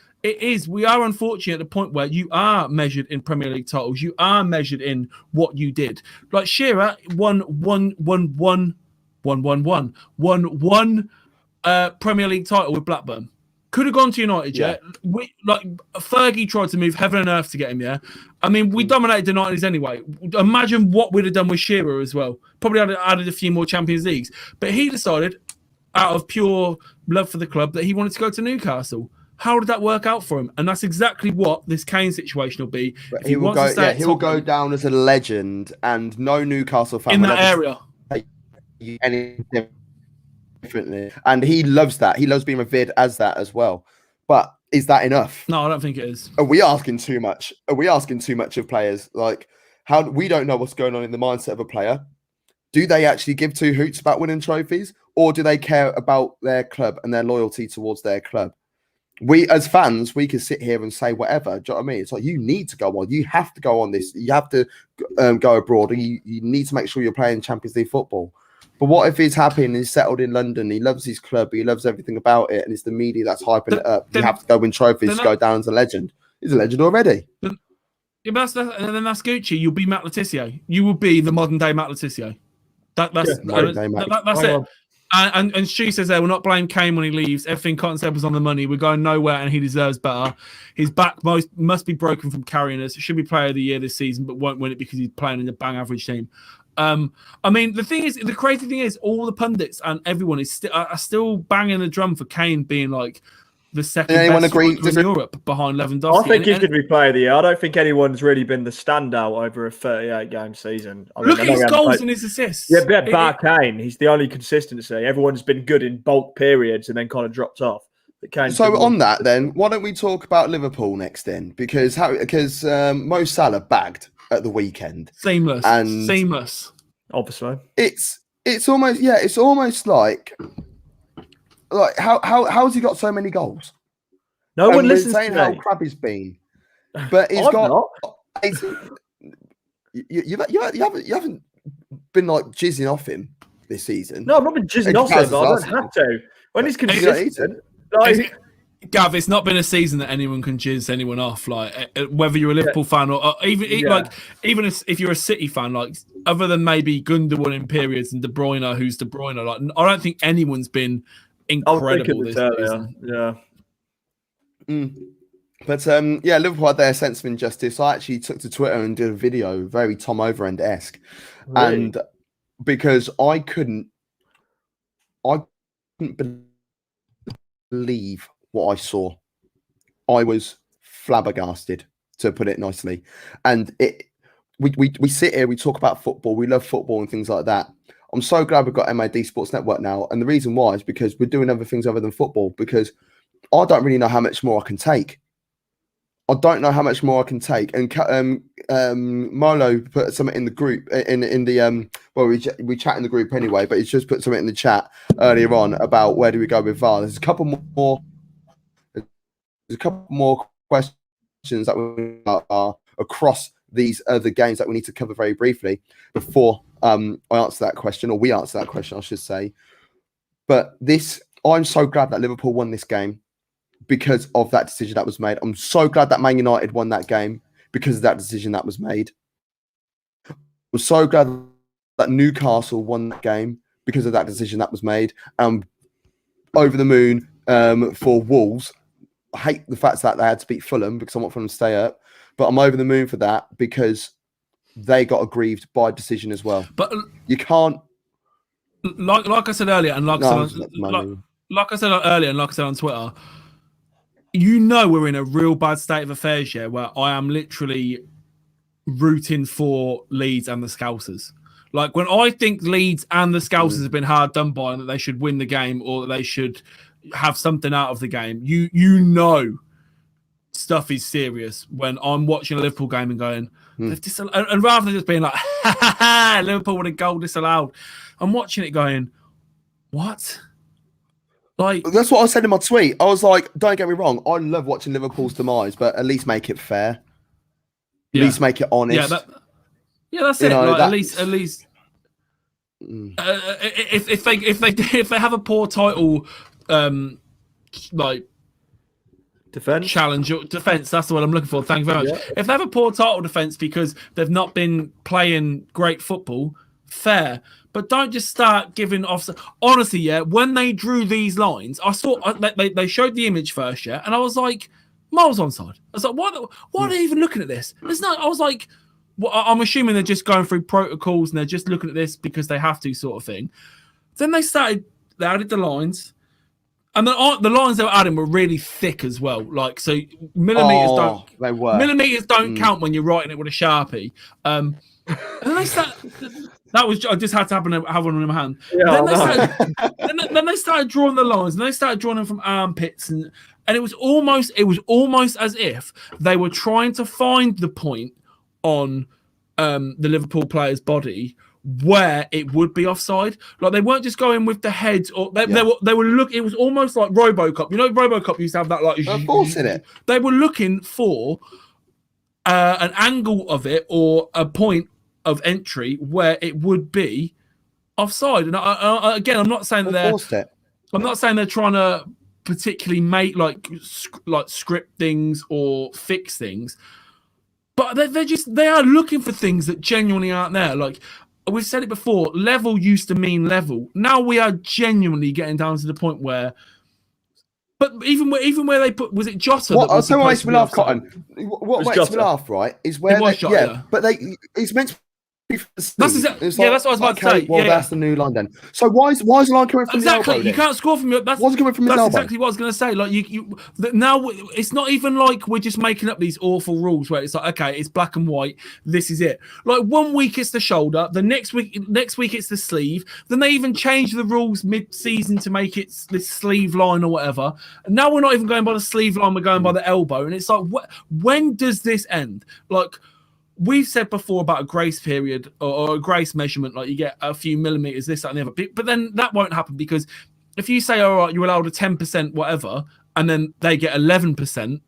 we are unfortunately at the point where you are measured in Premier League titles. You are measured in what you did. Like Shearer won one Premier League title with Blackburn. Could have gone to United, yeah. Fergie tried to move heaven and earth to get him, yeah. I mean, we dominated the 90s anyway. Imagine what we'd have done with Shearer as well. Probably added a few more Champions Leagues. But he decided, out of pure love for the club, that he wanted to go to Newcastle. How did that work out for him? And that's exactly what this Kane situation will be. He will go down as a legend, and no Newcastle fan in that area. Any differently, and he loves that. He loves being revered as that as well. But is that enough? No, I don't think it is. Are we asking too much? Are we asking too much of players? Like, how we don't know what's going on in the mindset of a player. Do they actually give two hoots about winning trophies, or do they care about their club and their loyalty towards their club? We, as fans, we can sit here and say whatever. Do you know what I mean? It's like, you need to go on. You have to go on this. You have to go abroad. You need to make sure you're playing Champions League football. But what if he's happy and he's settled in London? He loves his club. He loves everything about it. And it's the media that's hyping it up. You have to go win trophies to go down as a legend. He's a legend already. And then that's Gucci. You'll be Matt Le Tissier. You will be the modern day Matt Le Tissier. That's it. And Stu says there, we'll not blame Kane when he leaves. Everything Cotton said was on the money. We're going nowhere and he deserves better. His back must be broken from carrying us. Should be player of the year this season, but won't win it because he's playing in a bang average team. I mean, the crazy thing is all the pundits and everyone are still banging the drum for Kane being like the second best striker in Europe behind Lewandowski. I think he's going to be player of the year. I don't think anyone's really been the standout over a 38-game season. Look at his goals and his assists. Yeah, bar Kane. He's the only consistency. Everyone's been good in bulk periods and then kind of dropped off. So on that, then, why don't we talk about Liverpool next then? Because Mo Salah bagged at the weekend. Seamless. Obviously, it's almost like how has he got so many goals? No one listens saying to how crap he's been, but he's got. You haven't been like jizzing off him this season. No, I've not been jizzing off him. But I don't have to. When he's consistent, Gav, it's not been a season that anyone can jizz anyone off. Like whether you're a Liverpool fan or even if you're a City fan, like other than maybe Gundogan in periods and De Bruyne, who's De Bruyne, like I don't think anyone's been incredible this season. Yeah. But Liverpool had their sense of injustice. I actually took to Twitter and did a video, very Tom Overend-esque, and because I couldn't believe what I saw. I was flabbergasted, to put it nicely. And we sit here, we talk about football, we love football and things like that. I'm so glad we've got MAD Sports Network now. And the reason why is because we're doing other things other than football, because I don't really know how much more I can take. And Molo put something in the group we chat in the group anyway, but he's just put something in the chat earlier on about where do we go with VAR. There's a couple more questions that we are across these other games that we need to cover very briefly before I answer that question, or we answer that question, I should say. But I'm so glad that Liverpool won this game because of that decision that was made. I'm so glad that Man United won that game because of that decision that was made. I'm so glad that Newcastle won that game because of that decision that was made. Over the moon for Wolves. I hate the fact that they had to beat Fulham because I want Fulham to stay up. But I'm over the moon for that because they got aggrieved by decision as well. But you can't. Like I said earlier, and like I said earlier, and like I said on Twitter, we're in a real bad state of affairs here, where I am literally rooting for Leeds and the Scousers. Like, when I think Leeds and the Scousers have been hard done by and that they should win the game or that they should have something out of the game, you know stuff is serious when I'm watching a Liverpool game and going, and rather than just being like, Liverpool with a goal disallowed, I'm watching it going, what? Like, that's what I said in my tweet. I was like, don't get me wrong, I love watching Liverpool's demise, but at least make it fair. At least make it honest. That's it. Like, at least. If they have a poor title, like defense, challenge or defense, that's the word I'm looking for. Thank you very much. Yeah. If they have a poor title defense because they've not been playing great football, fair. But don't just start giving off. Honestly, when they drew these lines, I saw they showed the image first, and I was like, miles onside. I was like, why are they even looking at this? There's no. I was like, well, I'm assuming they're just going through protocols and they're just looking at this because they have to, sort of thing. Then they added the lines, and the lines they were adding were really thick as well. Like, so millimeters don't count when you're writing it with a Sharpie. And then they started. That was, I just had to have one in my hand. Yeah, then they started drawing the lines, and they started drawing them from armpits, and it was almost as if they were trying to find the point on the Liverpool player's body where it would be offside. Like, they weren't just going with the head, or they were look. It was almost like RoboCop. You know, RoboCop used to have that, like, forcing it. They were looking for an angle of it or a point of entry where it would be offside. And again, I'm not saying I'm not saying they're trying to particularly make like script things or fix things, but they are looking for things that genuinely aren't there. Like, we've said it before, level used to mean level. Now we are genuinely getting down to the point where. But even where they put, was it Jota? What makes me laugh, Cotton? What makes me laugh, right, is where but it's meant to. That's exactly. That's what I was about to say. That's the new line then. So why is the line coming from the elbow? Exactly. You can't score from your. That's coming from his elbow. That's exactly what I was going to say. Like, now it's not even like we're just making up these awful rules where it's like, okay, it's black and white. This is it. Like, 1 week it's the shoulder, the next week it's the sleeve. Then they even change the rules mid-season to make it this sleeve line or whatever. And now we're not even going by the sleeve line; we're going by the elbow. And it's like, when does this end? Like, we've said before about a grace period or a grace measurement, like you get a few millimeters, this, that, and the other. But then that won't happen, because if you say, all right, you're allowed a 10% whatever, and then they get 11%,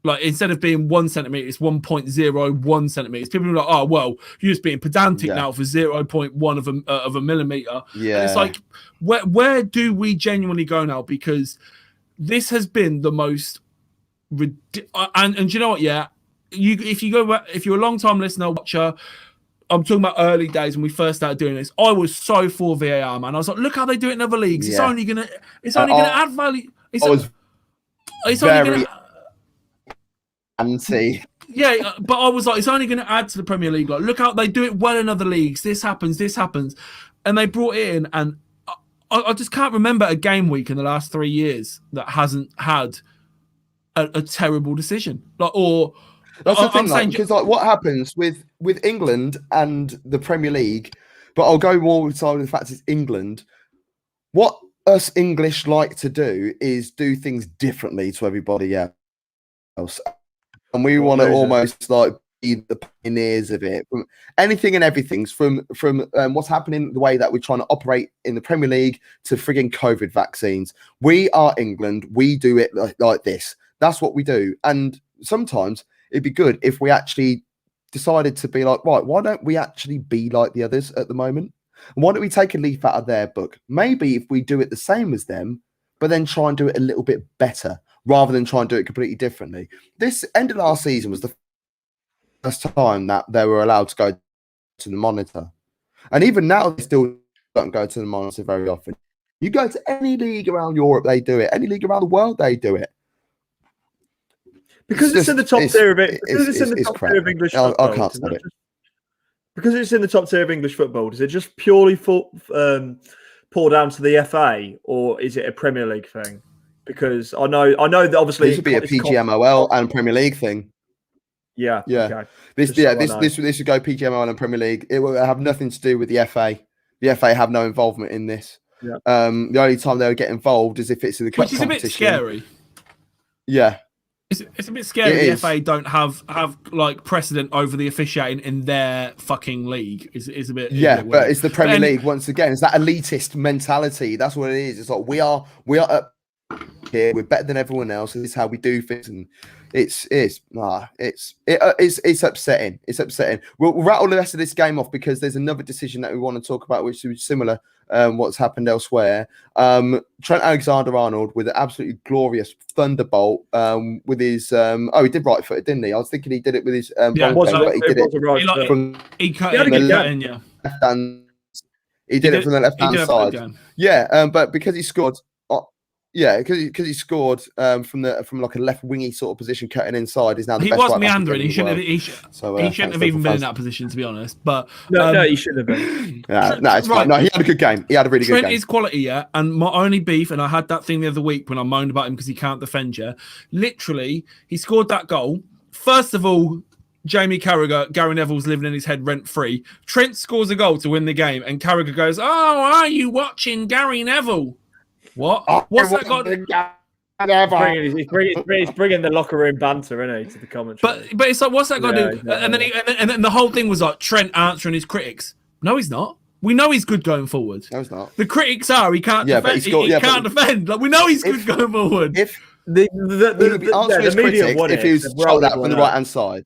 like, instead of being 1 centimeter, it's 1.01 centimeters. People are like, oh, well, you're just being pedantic now for 0.1 of a millimeter. Yeah. And it's like, where do we genuinely go now? Because this has been the most and you know what? Yeah. If you go back, if you're a long time listener, watcher, I'm talking about early days when we first started doing this. I was so for VAR, man. I was like, look how they do it in other leagues. It's only gonna add value. It's very anti. Yeah, but I was like, it's only going to add to the Premier League. Like, look how they do it well in other leagues. This happens, and they brought it in, and I just can't remember a game week in the last 3 years that hasn't had a terrible decision. Like, or. That's the thing, because what happens with England and the Premier League, but I'll go more with the fact it's England. What us English like to do is do things differently to everybody else, and we want to almost like be the pioneers of it. From anything and everything, from what's happening, the way that we're trying to operate in the Premier League to frigging COVID vaccines. We are England. We do it like this. That's what we do, and sometimes it'd be good if we actually decided to be like, right, why don't we actually be like the others at the moment? And why don't we take a leaf out of their book? Maybe if we do it the same as them, but then try and do it a little bit better rather than try and do it completely differently. This end of last season was the first time that they were allowed to go to the monitor. And even now, they still don't go to the monitor very often. You go to any league around Europe, they do it. Any league around the world, they do it. Because it's in the top tier of it. Because it's in the top tier of English football. I can't stand it. because it's in the top tier of English football, does it just purely pour down to the FA, or is it a Premier League thing? Because I know that obviously this would be a PGMOL and Premier League thing. Yeah. Okay. This would go PGMOL and Premier League. It will have nothing to do with the FA. The FA have no involvement in this. Yeah. The only time they would get involved is if it's in the cup competition. Which is a bit scary. Yeah. It's a bit scary. The FA don't have like precedent over the officiating in their fucking league. Is a bit. Yeah, but it's the Premier League once again. It's that elitist mentality. That's what it is. It's like we are up here. We're better than everyone else. This is how we do things, and it's upsetting. It's upsetting. We'll rattle the rest of this game off because there's another decision that we want to talk about, which is similar. What's happened elsewhere. Trent Alexander-Arnold with an absolutely glorious thunderbolt with his he did right foot, didn't he? I was thinking he did it with his he did it from the left hand. He did it from the left hand side. Yeah, but because he scored because he scored from like a left wingy sort of position, cutting inside. Is now the best was meandering. He shouldn't have even been in that position, to be honest. But no, he shouldn't have been. It's fine. No, he had a good game. He had a really good game. Trent is quality, yeah. And my only beef, and I had that thing the other week when I moaned about him because he can't defend you. Literally, he scored that goal. First of all, Jamie Carragher, Gary Neville's living in his head rent free. Trent scores a goal to win the game, and Carragher goes, "Oh, are you watching Gary Neville?" What? What's that got? He's bringing the locker room banter, isn't he, to the commentary? But it's like, what's that got to do? Exactly. And then the whole thing was like Trent answering his critics. No, he's not. We know he's good going forward. No, he's not. The critics are he can't defend. He can't defend. Like we know he's good going forward. If the media if he was shot out from the right hand side.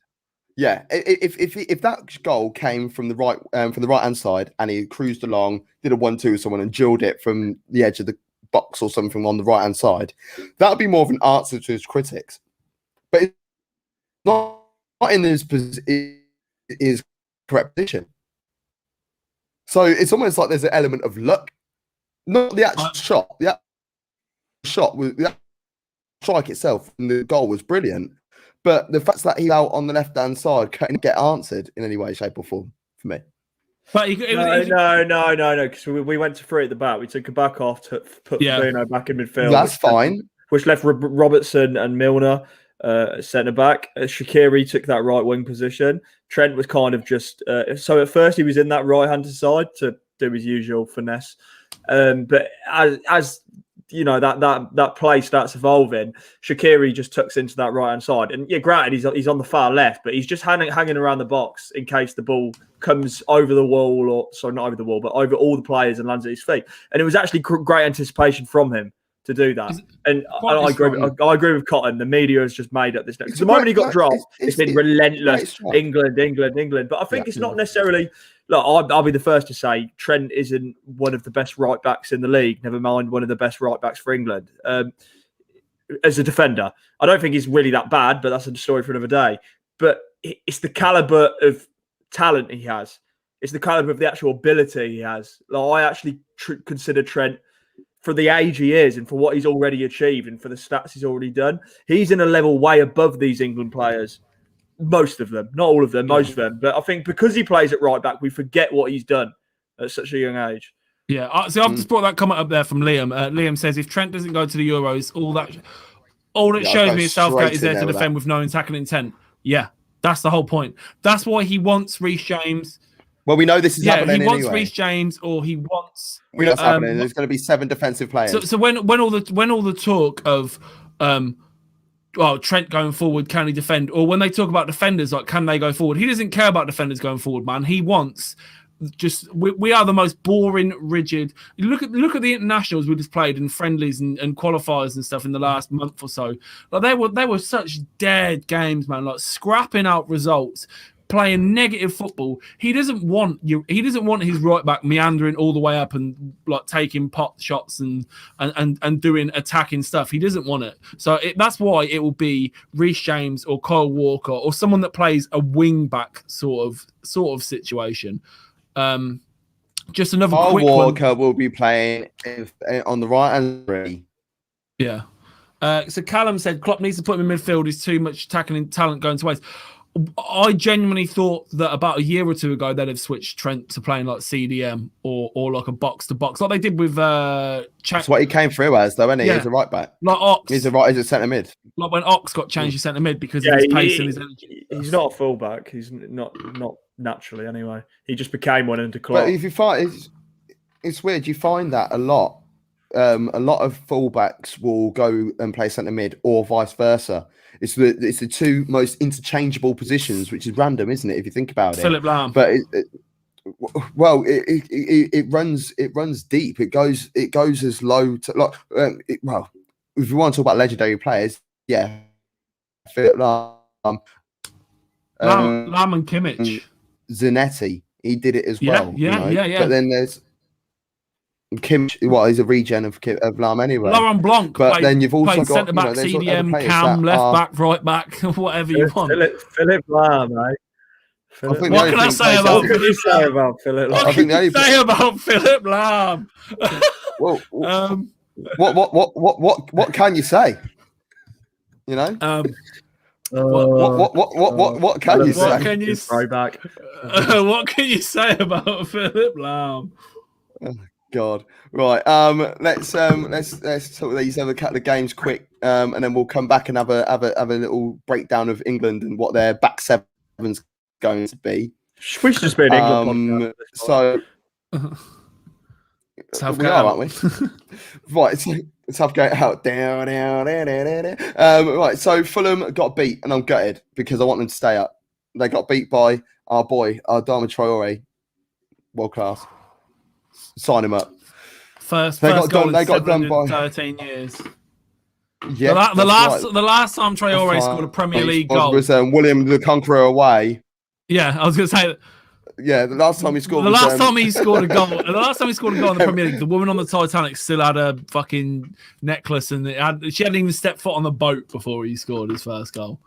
Yeah, if that goal came from the right hand side and he cruised along, did a 1-2 with someone and drilled it from the edge of the box or something on the right hand side, that would be more of an answer to his critics. But it's not in his correct position. So it's almost like there's an element of luck, not the actual shot. The actual shot was the strike itself, and the goal was brilliant. But the fact that he out on the left hand side couldn't get answered in any way, shape, or form for me. But no, because we went to three at the back. We took a back off to put Bruno back in midfield. That's fine. Which left Robertson and Milner centre back. Shaqiri took that right wing position. Trent was kind of just so at first he was in that right hand side to do his usual finesse. But as you know that play starts evolving, Shaqiri just tucks into that right hand side, and yeah, granted he's on the far left, but he's just hanging around the box in case the ball comes over the wall, or sorry, not over the wall, but over all the players and lands at his feet. And it was actually great anticipation from him to do that. And I agree with Cotton. The media has just made up this because the moment he got dropped, it's been relentless. England. But I think it's not necessarily. Look, I'll be the first to say Trent isn't one of the best right backs in the league. Never mind one of the best right backs for England. As a defender, I don't think he's really that bad, but that's a story for another day. But it's the caliber of talent he has. It's the caliber of the actual ability he has. Like, I actually consider Trent, for the age he is and for what he's already achieved and for the stats he's already done, he's in a level way above these England players. Most of them, not all of them, most of them. But I think because he plays at right back, we forget what he's done at such a young age. Yeah, so I've just brought that comment up there from Liam. Liam says, if Trent doesn't go to the Euros, all that shows me is Southgate is there to defend with no tackling intent. Yeah, that's the whole point. That's why he wants Reece James. Well, we know this is happening anyway. He wants Reece James, or he wants. We know it's happening. There's going to be 7 defensive players. So when all the talk of Trent going forward, can he defend? Or when they talk about defenders, like, can they go forward? He doesn't care about defenders going forward, man. He wants we are the most boring, rigid. Look at the internationals we just played in friendlies and qualifiers and stuff in the last month or so. Like they were such dead games, man. Like scrapping out results, playing negative football. He doesn't want his right back meandering all the way up and like taking pot shots and doing attacking stuff. He doesn't want it. So that's why it will be Reece James or Kyle Walker or someone that plays a wing back sort of situation. Just another quick one. Walker will be playing on the right hand. Yeah. So Callum said Klopp needs to put him in midfield. He's too much tackling talent going to waste. I genuinely thought that about a year or two ago they'd have switched Trent to playing like CDM or like a box to box, like they did with That's what he came through as, though, isn't he? Yeah. He's a right back. Like Ox. He's a centre mid. Like when Ox got changed to centre mid because of his pace and his energy. He's not a fullback. He's not naturally anyway. He just became one under Klopp. But if you find it's weird, you find that a lot. A lot of fullbacks will go and play centre mid or vice versa. It's the two most interchangeable positions, which is random, isn't it? If you think about it. Philip Lahm. But it runs deep. It goes as low to like well, if you want to talk about legendary players, yeah, Philip Lahm, Lahm and Kimmich, Zanetti, he did it as well. Yeah. But then there's Kimmich. Well, he's a regen of Lahm anyway. Laurent Blanc, but then you've also got centre back, CDM, Cam, left back, right back, whatever you want. Philip Lahm, mate. What can I say about Philip Lahm? What can you say about Philip Lahm? Well, what can you say? You know. What can you say? What can you throwback? What can you say about Philip Lahm? Oh, God. Right. Let's talk these other couple of games quick, and then we'll come back and have a little breakdown of England and what their back seven's going to be. We should just be an England podcast. So we are, aren't we? Right. So Southgate out. Down. Right. So Fulham got beat, and I'm gutted because I want them to stay up. They got beat by our boy, Adama Traore, world class. Sign him up. First goal they got done by 13 years. Yeah, the last time Traore scored a Premier League goal was William the Conqueror away. Yeah, I was going to say. Yeah, the last time he scored. The last time he scored a goal. The last time he scored a goal in the Premier League, the woman on the Titanic still had a fucking necklace, and she hadn't even stepped foot on the boat before he scored his first goal.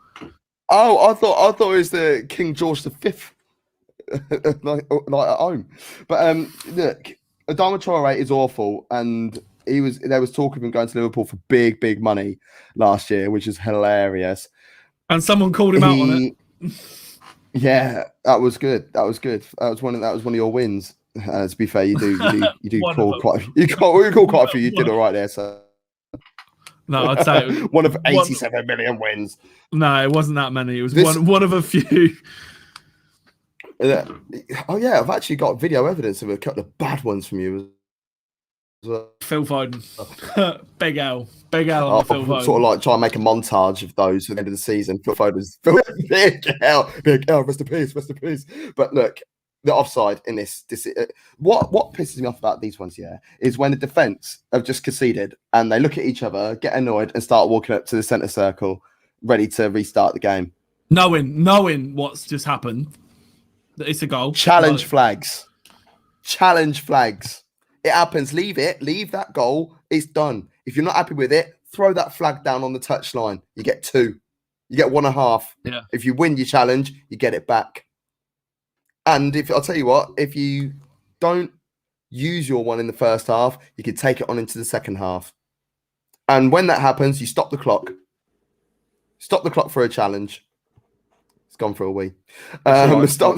Oh, I thought it was the King George V, like at home. But look, Adama Traore is awful, and there was talk of him going to Liverpool for big money last year, which is hilarious. And someone called him out on it. Yeah, that was good. That was one of your wins. To be fair, you do call quite a few. You did all right there, so. No, I'd say one of 87 million wins. No, it wasn't that many. It was one of a few. Oh yeah, I've actually got video evidence of a couple of bad ones from you. Phil Foden, Big L on Phil Foden. Sort of like try and make a montage of those at the end of the season. Phil Foden's Big L, rest in peace. But look, the offside in this what pisses me off about these ones, is when the defence have just conceded and they look at each other, get annoyed, and start walking up to the centre circle, ready to restart the game, knowing what's just happened. It's a goal. Challenge flags. It happens. Leave that goal. It's done. If you're not happy with it, throw that flag down on the touchline. You get 2. You get 1.5. Yeah. If you win your challenge, you get it back. And I'll tell you what, if you don't use your one in the first half, you can take it on into the second half. And when that happens, you stop the clock. Stop the clock for a challenge. It's gone for a wee. Stop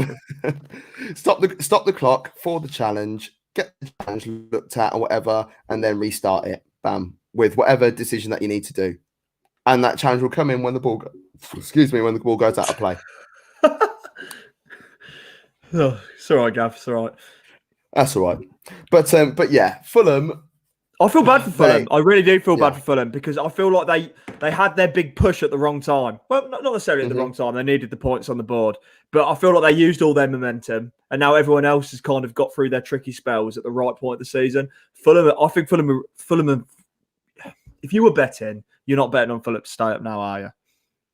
the clock for the challenge. Get the challenge looked at or whatever, and then restart it. Bam, with whatever decision that you need to do, and that challenge will come in when the ball goes out of play. Oh, it's all right, Gav. It's all right. That's all right. But yeah, Fulham. I feel bad for Fulham. I really do feel bad for Fulham because I feel like they had their big push at the wrong time. Well, not necessarily at the wrong time. They needed the points on the board. But I feel like they used all their momentum. And now everyone else has kind of got through their tricky spells at the right point of the season. I think Fulham, if you were betting, you're not betting on Fulham to stay up now, are you?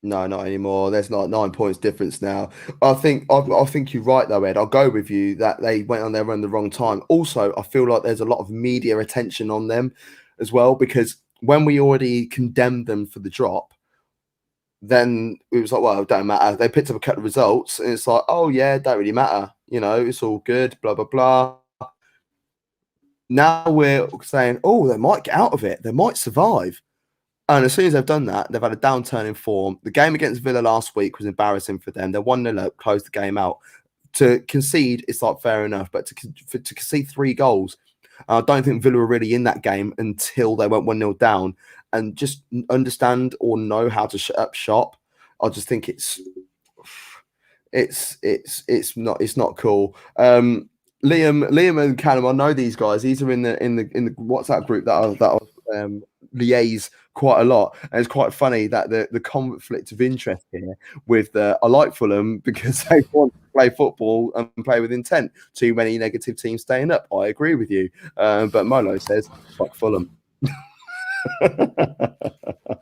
No, not anymore. There's not 9 points difference now. I think you're right though, Ed. I'll go with you that they went on their run the wrong time. Also, I feel like there's a lot of media attention on them as well, because when we already condemned them for the drop, then it was like, well, it don't matter. They picked up a couple of results and it's like, oh yeah, it don't really matter. You know, it's all good, blah, blah, blah. Now we're saying, oh, they might get out of it. They might survive. And as soon as they've done that, they've had a downturn in form. The game against Villa last week was embarrassing for them. They're 1-0 up, closed the game out. To concede, it's like fair enough, but to concede 3 goals, I don't think Villa were really in that game until they went 1-0 down. And just understand or know how to shut up shop. I just think it's not cool. Liam and Callum, I know these guys. These are in the WhatsApp group that I liaise quite a lot, and it's quite funny that the conflict of interest here with I like Fulham because they want to play football and play with intent. Too many negative teams staying up. I agree with you, but Molo says fuck Fulham.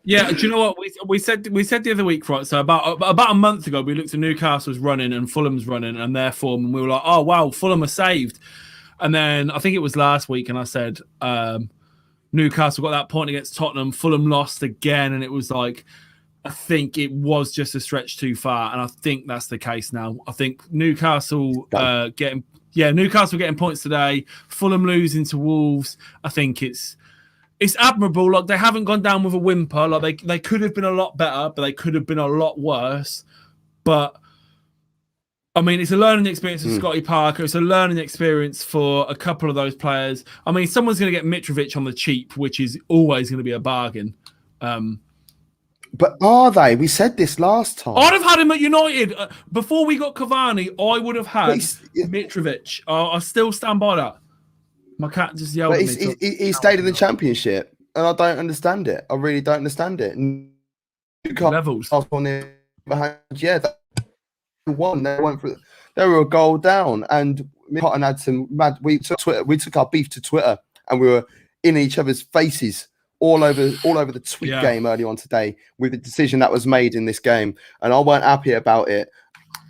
Yeah, do you know what we said the other week, right? So about a month ago, we looked at Newcastle's running and Fulham's running and their form, and we were like, oh wow, Fulham are saved. And then I think it was last week, and I said Newcastle got that point against Tottenham. Fulham lost again, and it was like, I think it was just a stretch too far, and I think that's the case now. I think Newcastle getting points today. Fulham losing to Wolves. I think it's admirable. Like, they haven't gone down with a whimper. Like, they could have been a lot better, but they could have been a lot worse. But I mean, it's a learning experience for Scotty Parker. It's a learning experience for a couple of those players. I mean, someone's going to get Mitrovic on the cheap, which is always going to be a bargain. But are they? We said this last time. I'd have had him at United. Before we got Cavani, I would have had Mitrovic. I still stand by that. My cat just yelled at me. He stayed in the Championship, and I don't understand it. I really don't understand it. Levels. Yeah, they won. They were a goal down, and Cotton had some mad. We took our beef to Twitter, and we were in each other's faces all over the tweet game early on today with the decision that was made in this game, and I weren't happy about it.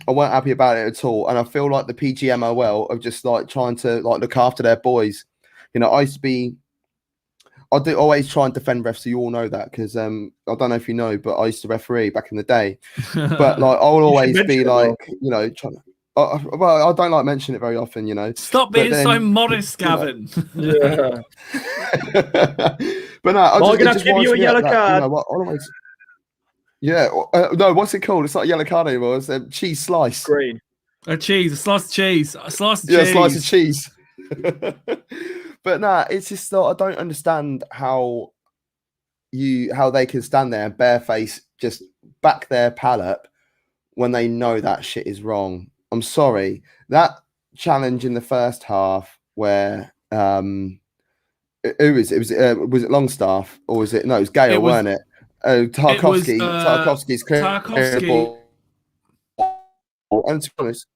I weren't happy about it at all, and I feel like the PGMOL are just like trying to like look after their boys. You know, I do always try and defend refs, so you all know that, because I don't know if you know, but I used to referee back in the day. But like, I'll always be like, you know, trying to. Well, I don't like mentioning it very often, you know. Stop being so modest, Gavin. Yeah. But no, I'm going to give you a yellow card. You know what? Always. Yeah, no, what's it called? It's not a yellow card anymore. It's a cheese slice. Green. A slice of cheese. A slice of cheese. But nah, it's just that I don't understand how they can stand there and bareface just back their pal up when they know that shit is wrong. I'm sorry. That challenge in the first half where was it Longstaff or was it? No, it was Gale, weren't it? Tarkovsky's clear. Tarkovsky. And to be honest,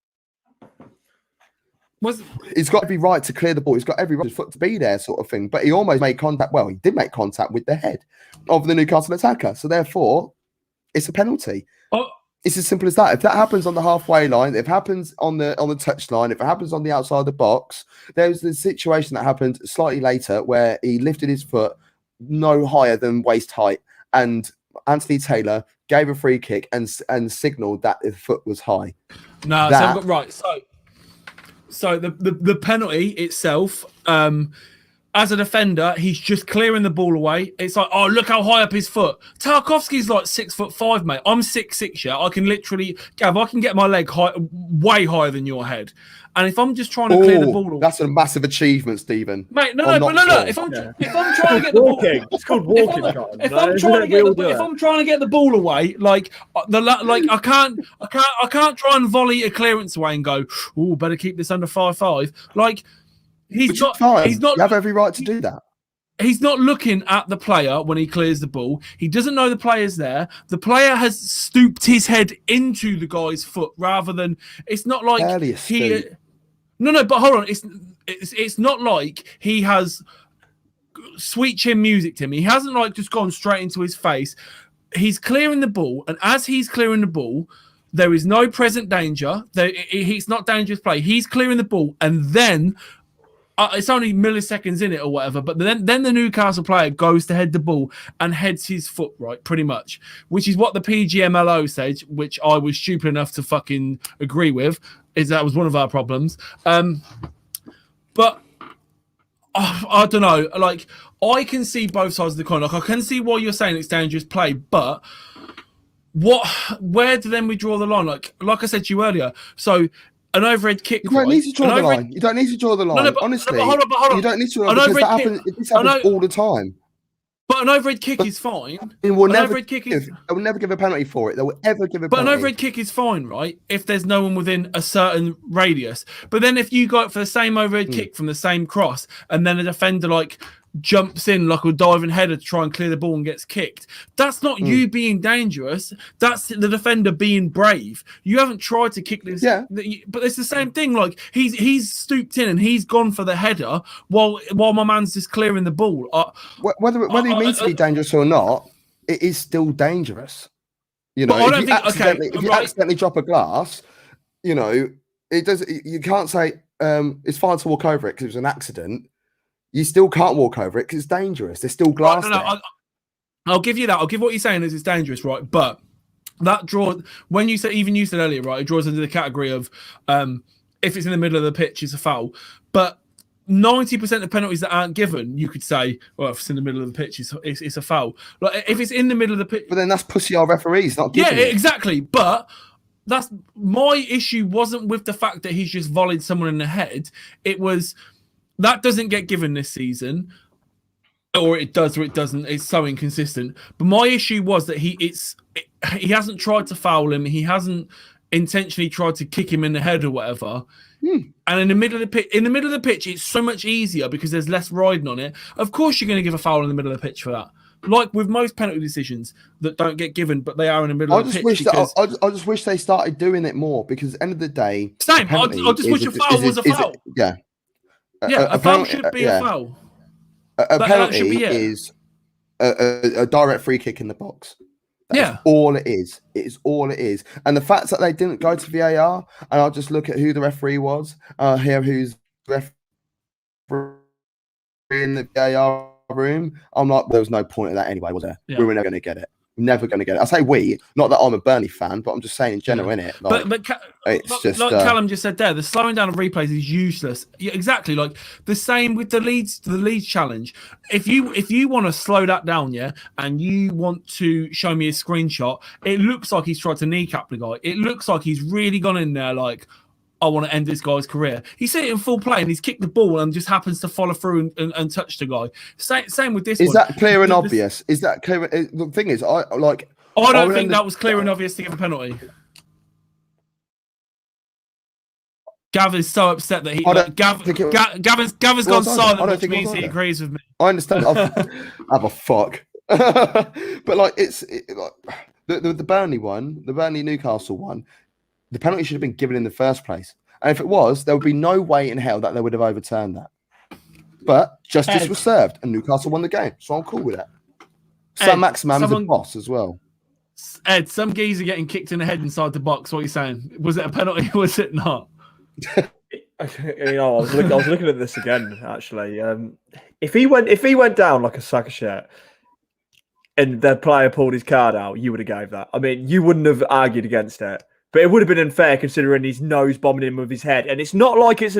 he's got every right to clear the ball. He's got every right foot to be there, sort of thing. But he almost made contact. Well, he did make contact with the head of the Newcastle attacker. So therefore, it's a penalty. Oh. It's as simple as that. If that happens on the halfway line, if it happens on the touch line, if it happens on the outside of the box, there's the situation that happened slightly later where he lifted his foot no higher than waist height, and Anthony Taylor gave a free kick and signalled that his foot was high. No, so the penalty itself, as a defender, he's just clearing the ball away. It's like, oh, look how high up his foot. Tarkovsky's like 6'5", mate. I'm 6'6", yeah. I can literally, Gav, I can get my leg way higher than your head. And if I'm just trying to clear the ball away, that's a massive achievement, Stephen. Mate, no. If I'm trying to get the ball, it's called walking. If I'm trying to get the ball away, like I can't try and volley a clearance away and go, oh, better keep this under 5'5". Like. He's not. You have every right to do that. He's not looking at the player when he clears the ball. He doesn't know the player's there. The player has stooped his head into the guy's foot rather than. It's not like he. No. But hold on. It's not like he has sweet chin music to him. He hasn't like just gone straight into his face. He's clearing the ball, and as he's clearing the ball, there is no present danger. He's not dangerous play. He's clearing the ball, and then. It's only milliseconds in it or whatever, but then the Newcastle player goes to head the ball and heads his foot right, pretty much, which is what the PGMLO said, which I was stupid enough to fucking agree with, is that was one of our problems. But I don't know. Like, I can see both sides of the coin. Like, I can see why you're saying it's dangerous play, but where do then we draw the line? Like I said to you earlier. So an overhead kick. You don't need to draw the line. You don't need to draw the line. Honestly, hold on. You don't need to draw because that happens. This happens all the time. But an overhead kick is fine. They will never give a penalty for it. They will ever give a penalty. But an overhead kick is fine, right? If there's no one within a certain radius. But then if you go for the same overhead kick from the same cross, and then a defender like jumps in like a diving header to try and clear the ball and gets kicked, that's not you being dangerous. That's the defender being brave. You haven't tried to kick this. Yeah. But it's the same thing. Like he's stooped in and he's gone for the header while my man's just clearing the ball. Whether he means to be dangerous or not, it is still dangerous. You know, if you accidentally drop a glass, you know, it does. You can't say it's fine to walk over it because it was an accident. You still can't walk over it because it's dangerous. There's still glass there. I'll give you that. I'll give what you're saying is it's dangerous, right? But that draw, when you said earlier, right, it draws into the category of if it's in the middle of the pitch, it's a foul. But 90% of penalties that aren't given, you could say, well, if it's in the middle of the pitch, it's a foul. Like if it's in the middle of the pitch, but then that's pussy our referees, not giving it. Exactly. But that's my issue. Wasn't with the fact that he's just volleyed someone in the head. It was. That doesn't get given this season, or it does or it doesn't. It's so inconsistent. But my issue was that he hasn't tried to foul him. He hasn't intentionally tried to kick him in the head or whatever. And in the middle of the pitch, it's so much easier because there's less riding on it. Of course, you're going to give a foul in the middle of the pitch for that. Like with most penalty decisions that don't get given, but they are in the middle of the pitch. I just wish they started doing it more because at the end of the day, same. I just wish a foul was a foul. Yeah. A foul should be a foul. A penalty is a direct free kick in the box. That's all it is. It is all it is. And the fact that they didn't go to VAR, and I'll just look at who the referee was, here who's referee in the VAR room. I'm like, there was no point in that anyway, was there? Yeah. We were never going to get it. Never going to get it. I say we, not that I'm a Burnley fan, but I'm just saying in general, innit? Like, like Callum just said there, the slowing down of replays is useless. Yeah, exactly. Like the same with the Leeds challenge. If you want to slow that down, and you want to show me a screenshot, it looks like he's tried to kneecap the guy. It looks like he's really gone in there like, I want to end this guy's career. He's seen it in full play and he's kicked the ball and just happens to follow through and touch the guy. Same with this one. Is that clear and obvious? Is that clear? The thing is, I don't think that was clear and obvious to give a penalty. Gav is so upset that Gavin's gone silent, which means he agrees with me. I understand. Have a fuck. But like, the Burnley one, the Burnley Newcastle one. The penalty should have been given in the first place. And if it was, there would be no way in hell that they would have overturned that. But justice was served and Newcastle won the game. So I'm cool with that. Sam Maximum's a boss as well. Ed, some geezer getting kicked in the head inside the box. What are you saying? Was it a penalty or was it not? I was looking at this again, actually. If he went down like a sack of shit and the player pulled his card out, you would have gave that. I mean, you wouldn't have argued against it. But it would have been unfair considering he's nose bombing him with his head, and it's not like it's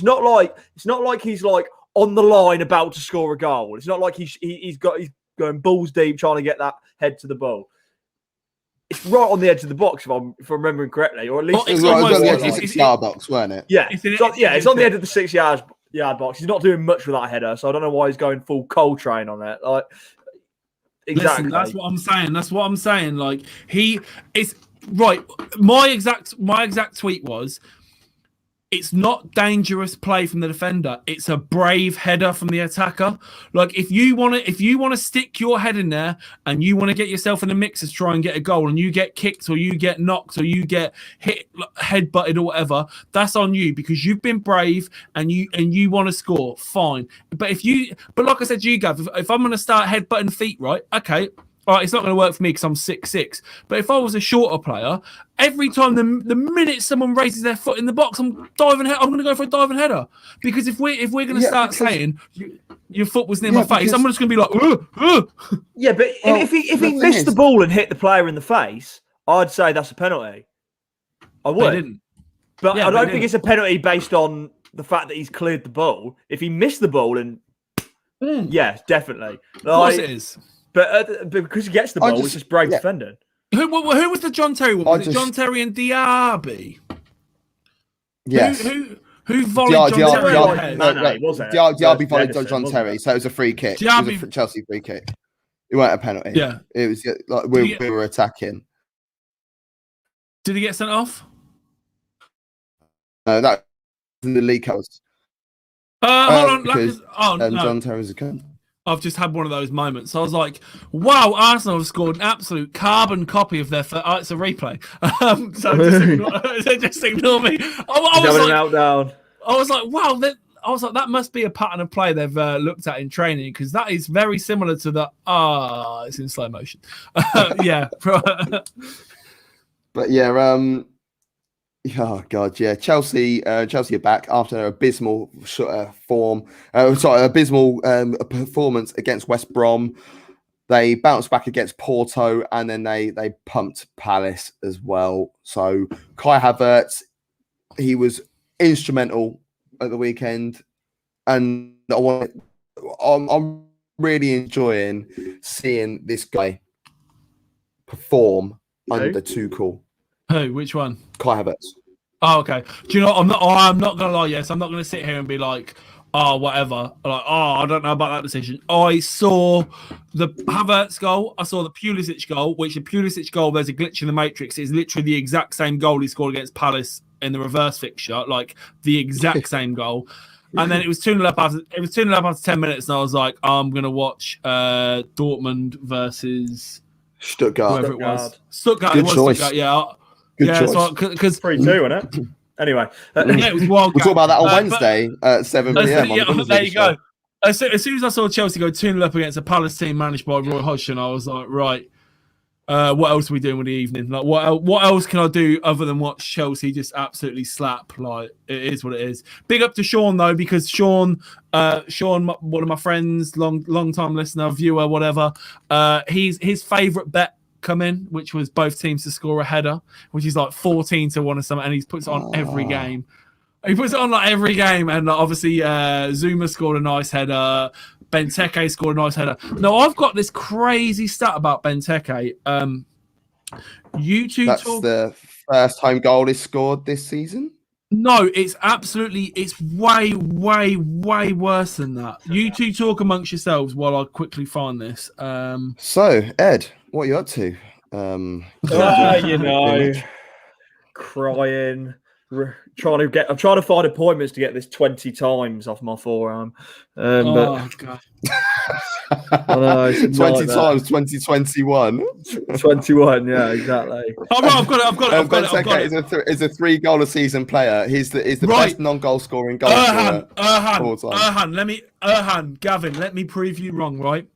not like he's like on the line about to score a goal. It's not like he's going balls deep trying to get that head to the ball. It's right on the edge of the box if I'm remembering correctly, or at least it's on the edge of the 6-yard box, weren't it? Yeah, it's on the edge of the 6-yard box. He's not doing much with that header, so I don't know why he's going full Coltrane on it. Like, exactly. Listen, that's what I'm saying. Like it's. Right, my exact tweet was, it's not dangerous play from the defender. It's a brave header from the attacker. Like if you want to stick your head in there and you want to get yourself in the mix to try and get a goal, and you get kicked or you get knocked or you get hit, head butted or whatever, that's on you because you've been brave and you want to score. Fine, but like I said to you, Gav, if I'm going to start head butting feet, right? Okay. All right, it's not going to work for me because I'm 6'6". But if I was a shorter player, every time the minute someone raises their foot in the box, I'm going to go for a diving header. Because if we're going to start saying your foot was near my face, I'm just going to be like, Yeah, but if he missed the ball and hit the player in the face, I'd say that's a penalty. I would. They didn't. But I don't think it's a penalty based on the fact that he's cleared the ball. If he missed the ball, and yeah, definitely. Of course it is. But because he gets the ball, it's just brave defending. Who was the John Terry one? Was it John Terry and Diaby? Yes. Who volleyed John Terry? Diaby volleyed John Terry, so it was a free kick. It was a Chelsea free kick. It wasn't a penalty. Yeah. It was like we were attacking. Did he get sent off? No, that was in the league house. Hold on. No. John Terry's a cunt. I've just had one of those moments. I was like, wow, Arsenal have scored an absolute carbon copy of their it's a replay. So just ignore me. I was like, wow, that must be a pattern of play they've looked at in training, because that is very similar to the it's in slow motion. Yeah. But yeah, oh god, yeah. Chelsea are back after their abysmal abysmal performance against West Brom. They bounced back against Porto, and then they pumped Palace as well. So Kai Havertz, he was instrumental at the weekend, and I'm really enjoying seeing this guy perform under Tuchel. Who? Which one? Kai Havertz. Oh, okay. Do you know? I'm not gonna lie. Yes, I'm not gonna sit here and be like, whatever. Like, I don't know about that decision. I saw the Havertz goal. I saw the Pulisic goal. Which the Pulisic goal, there's a glitch in the matrix. It's literally the exact same goal he scored against Palace in the reverse fixture. Like the exact same goal. And then it was 2-0 up after 10 minutes, and I was like, I'm gonna watch Dortmund versus Stuttgart. Whoever it was. Stuttgart. Good choice. Stuttgart, yeah. Good choice. So because 3-2, wasn't it? Anyway, it was wild. We'll talk about that on Wednesday at 7 p.m. There you go. As soon as I saw Chelsea go 2-0 up against a Palace team managed by Roy Hodgson, I was like, right, what else are we doing with the evening? Like, what else can I do other than watch Chelsea just absolutely slap? Like, it is what it is. Big up to Sean though, because Sean, one of my friends, long time listener, viewer, whatever. His favourite bet come in, which was both teams to score a header, which is like 14-1 or something, and he puts it on every game. He puts it on like every game, and like, obviously Zuma scored a nice header. Benteke scored a nice header. No, I've got this crazy stat about Benteke. That's the first home goal he scored this season? No, it's way, way, way worse than that. You two talk amongst yourselves while I quickly find this. So, Ed, what are you up to? Crying. I'm trying to find appointments to get this 20 times off my forearm. God. I know, 20 times 2021. 21, yeah, exactly. I've got it. Is a 3-goal a season player. He's the best non-goal scoring goal scorer. Gavin, let me prove you wrong, right?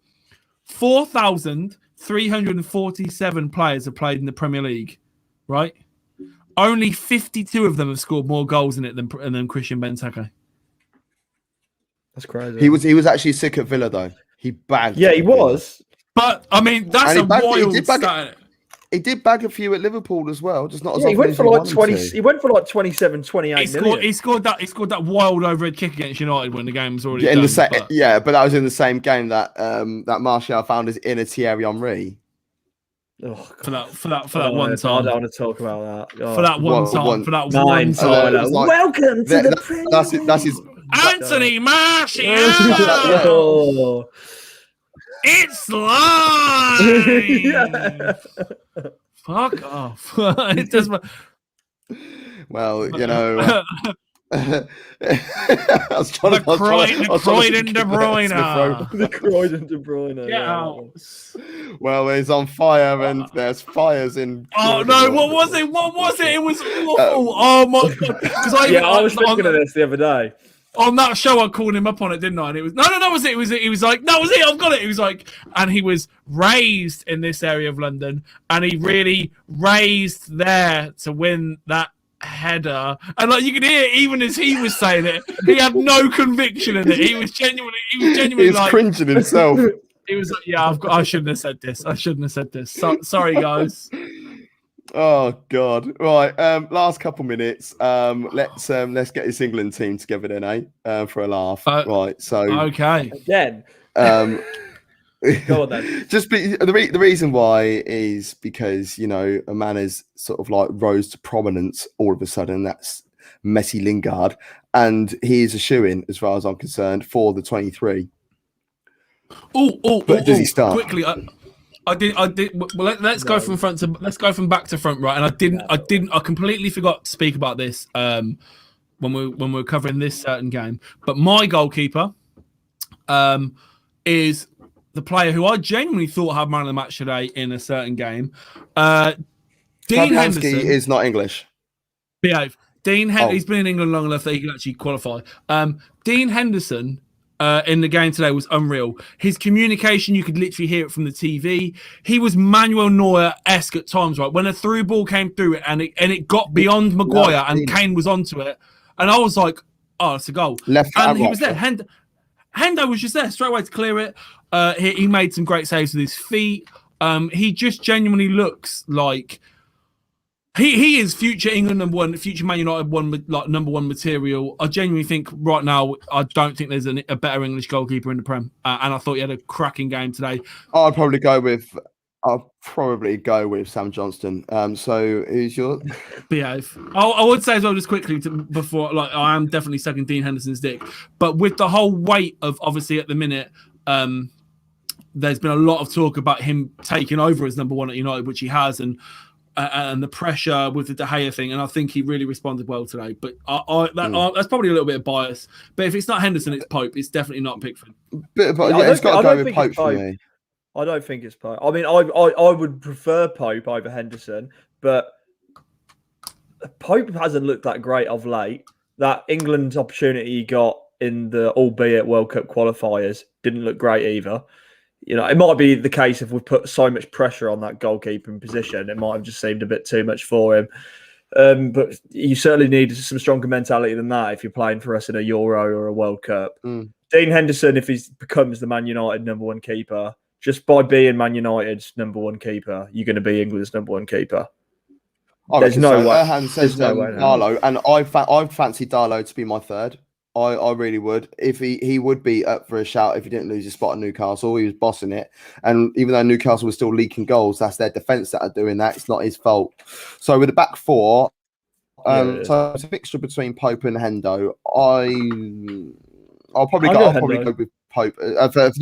4,347 players have played in the Premier League, right? Only 52 of them have scored more goals in it than Christian Benteke. That's crazy. He was actually sick at Villa though. He bagged. Yeah, he was. But I mean, that's a wild stat. He did bag a few at Liverpool as well, just not as often. He went as for like 20. He went for like 27, 28 million. He scored that wild overhead kick against United when the game was already done. But that was in the same game that that Martial found his inner Thierry Henry. Oh, for that one time. I don't want to talk about that. For that one time. Welcome to the Premier League. That's his. Anthony Martial. It's live. Fuck off. It does. Well, you know. The Croydon De Bruyne. Yeah. Well, he's on fire, and there's fires in. Oh no! What was it? It was awful. Oh my god! I was thinking of this the other day. On that show, I called him up on it, didn't I? And it was that was it. He was like, that was it. I've got it. He was like, and he was raised in this area of London, and he really raised there to win that header. And like you could hear, even as he was saying it, he had no conviction in it. He was genuinely like cringing himself. He was like, I shouldn't have said this. Sorry, guys. Oh God! Right, last couple minutes. Let's get this England team together then, for a laugh. Right, so okay. Again. Go on then. The reason why is because a man has sort of like rose to prominence all of a sudden. That's Messi Lingard, and he is a shoo-in as far as I'm concerned for the 23. But does he start quickly? I did. Well, let's go from front to. Let's go from back to front, right? And I completely forgot to speak about this when we were covering this certain game. But my goalkeeper, is the player who I genuinely thought had man of the match today in a certain game. Dean Henderson is not English. Behave. He's been in England long enough that he can actually qualify. Dean Henderson. In the game today was unreal. His communication, you could literally hear it from the TV. He was Manuel Neuer-esque at times, right? When a through ball came through it and it got beyond Maguire and Kane was onto it, and I was like, "Oh, it's a goal!" And he was there. Hendo was just there straight away to clear it. He made some great saves with his feet. He just genuinely looks like. He is future England number one, future Man United number one material. I genuinely think right now, I don't think there's a better English goalkeeper in the Prem. And I thought he had a cracking game today. I'll probably go with Sam Johnston. So who's your Behave? I would say as well, just quickly before, like I am definitely sucking Dean Henderson's dick, but with the whole weight of obviously at the minute, there's been a lot of talk about him taking over as number one at United, which he has, and the pressure with the De Gea thing, and I think he really responded well today. But that's probably a little bit of bias. But if it's not Henderson, it's Pope. It's definitely not Pickford. It's got to go with Pope for me. I don't think it's Pope. I mean, I would prefer Pope over Henderson, but Pope hasn't looked that great of late. That England opportunity he got in the albeit World Cup qualifiers didn't look great either. It might be the case if we put so much pressure on that goalkeeping position, it might have just seemed a bit too much for him. But you certainly need some stronger mentality than that if you're playing for us in a Euro or a World Cup. Dean Henderson, if he becomes the Man United number one keeper, just by being Man United's number one keeper, you're going to be England's number one keeper. There's no way. Erhan says Darlow, and I fancy Darlow to be my third. I really would. If he would be up for a shout if he didn't lose his spot at Newcastle. He was bossing it. And even though Newcastle was still leaking goals, that's their defence that are doing that. It's not his fault. So with the back four, so it's a mixture between Pope and Hendo. I'll probably go with Pope for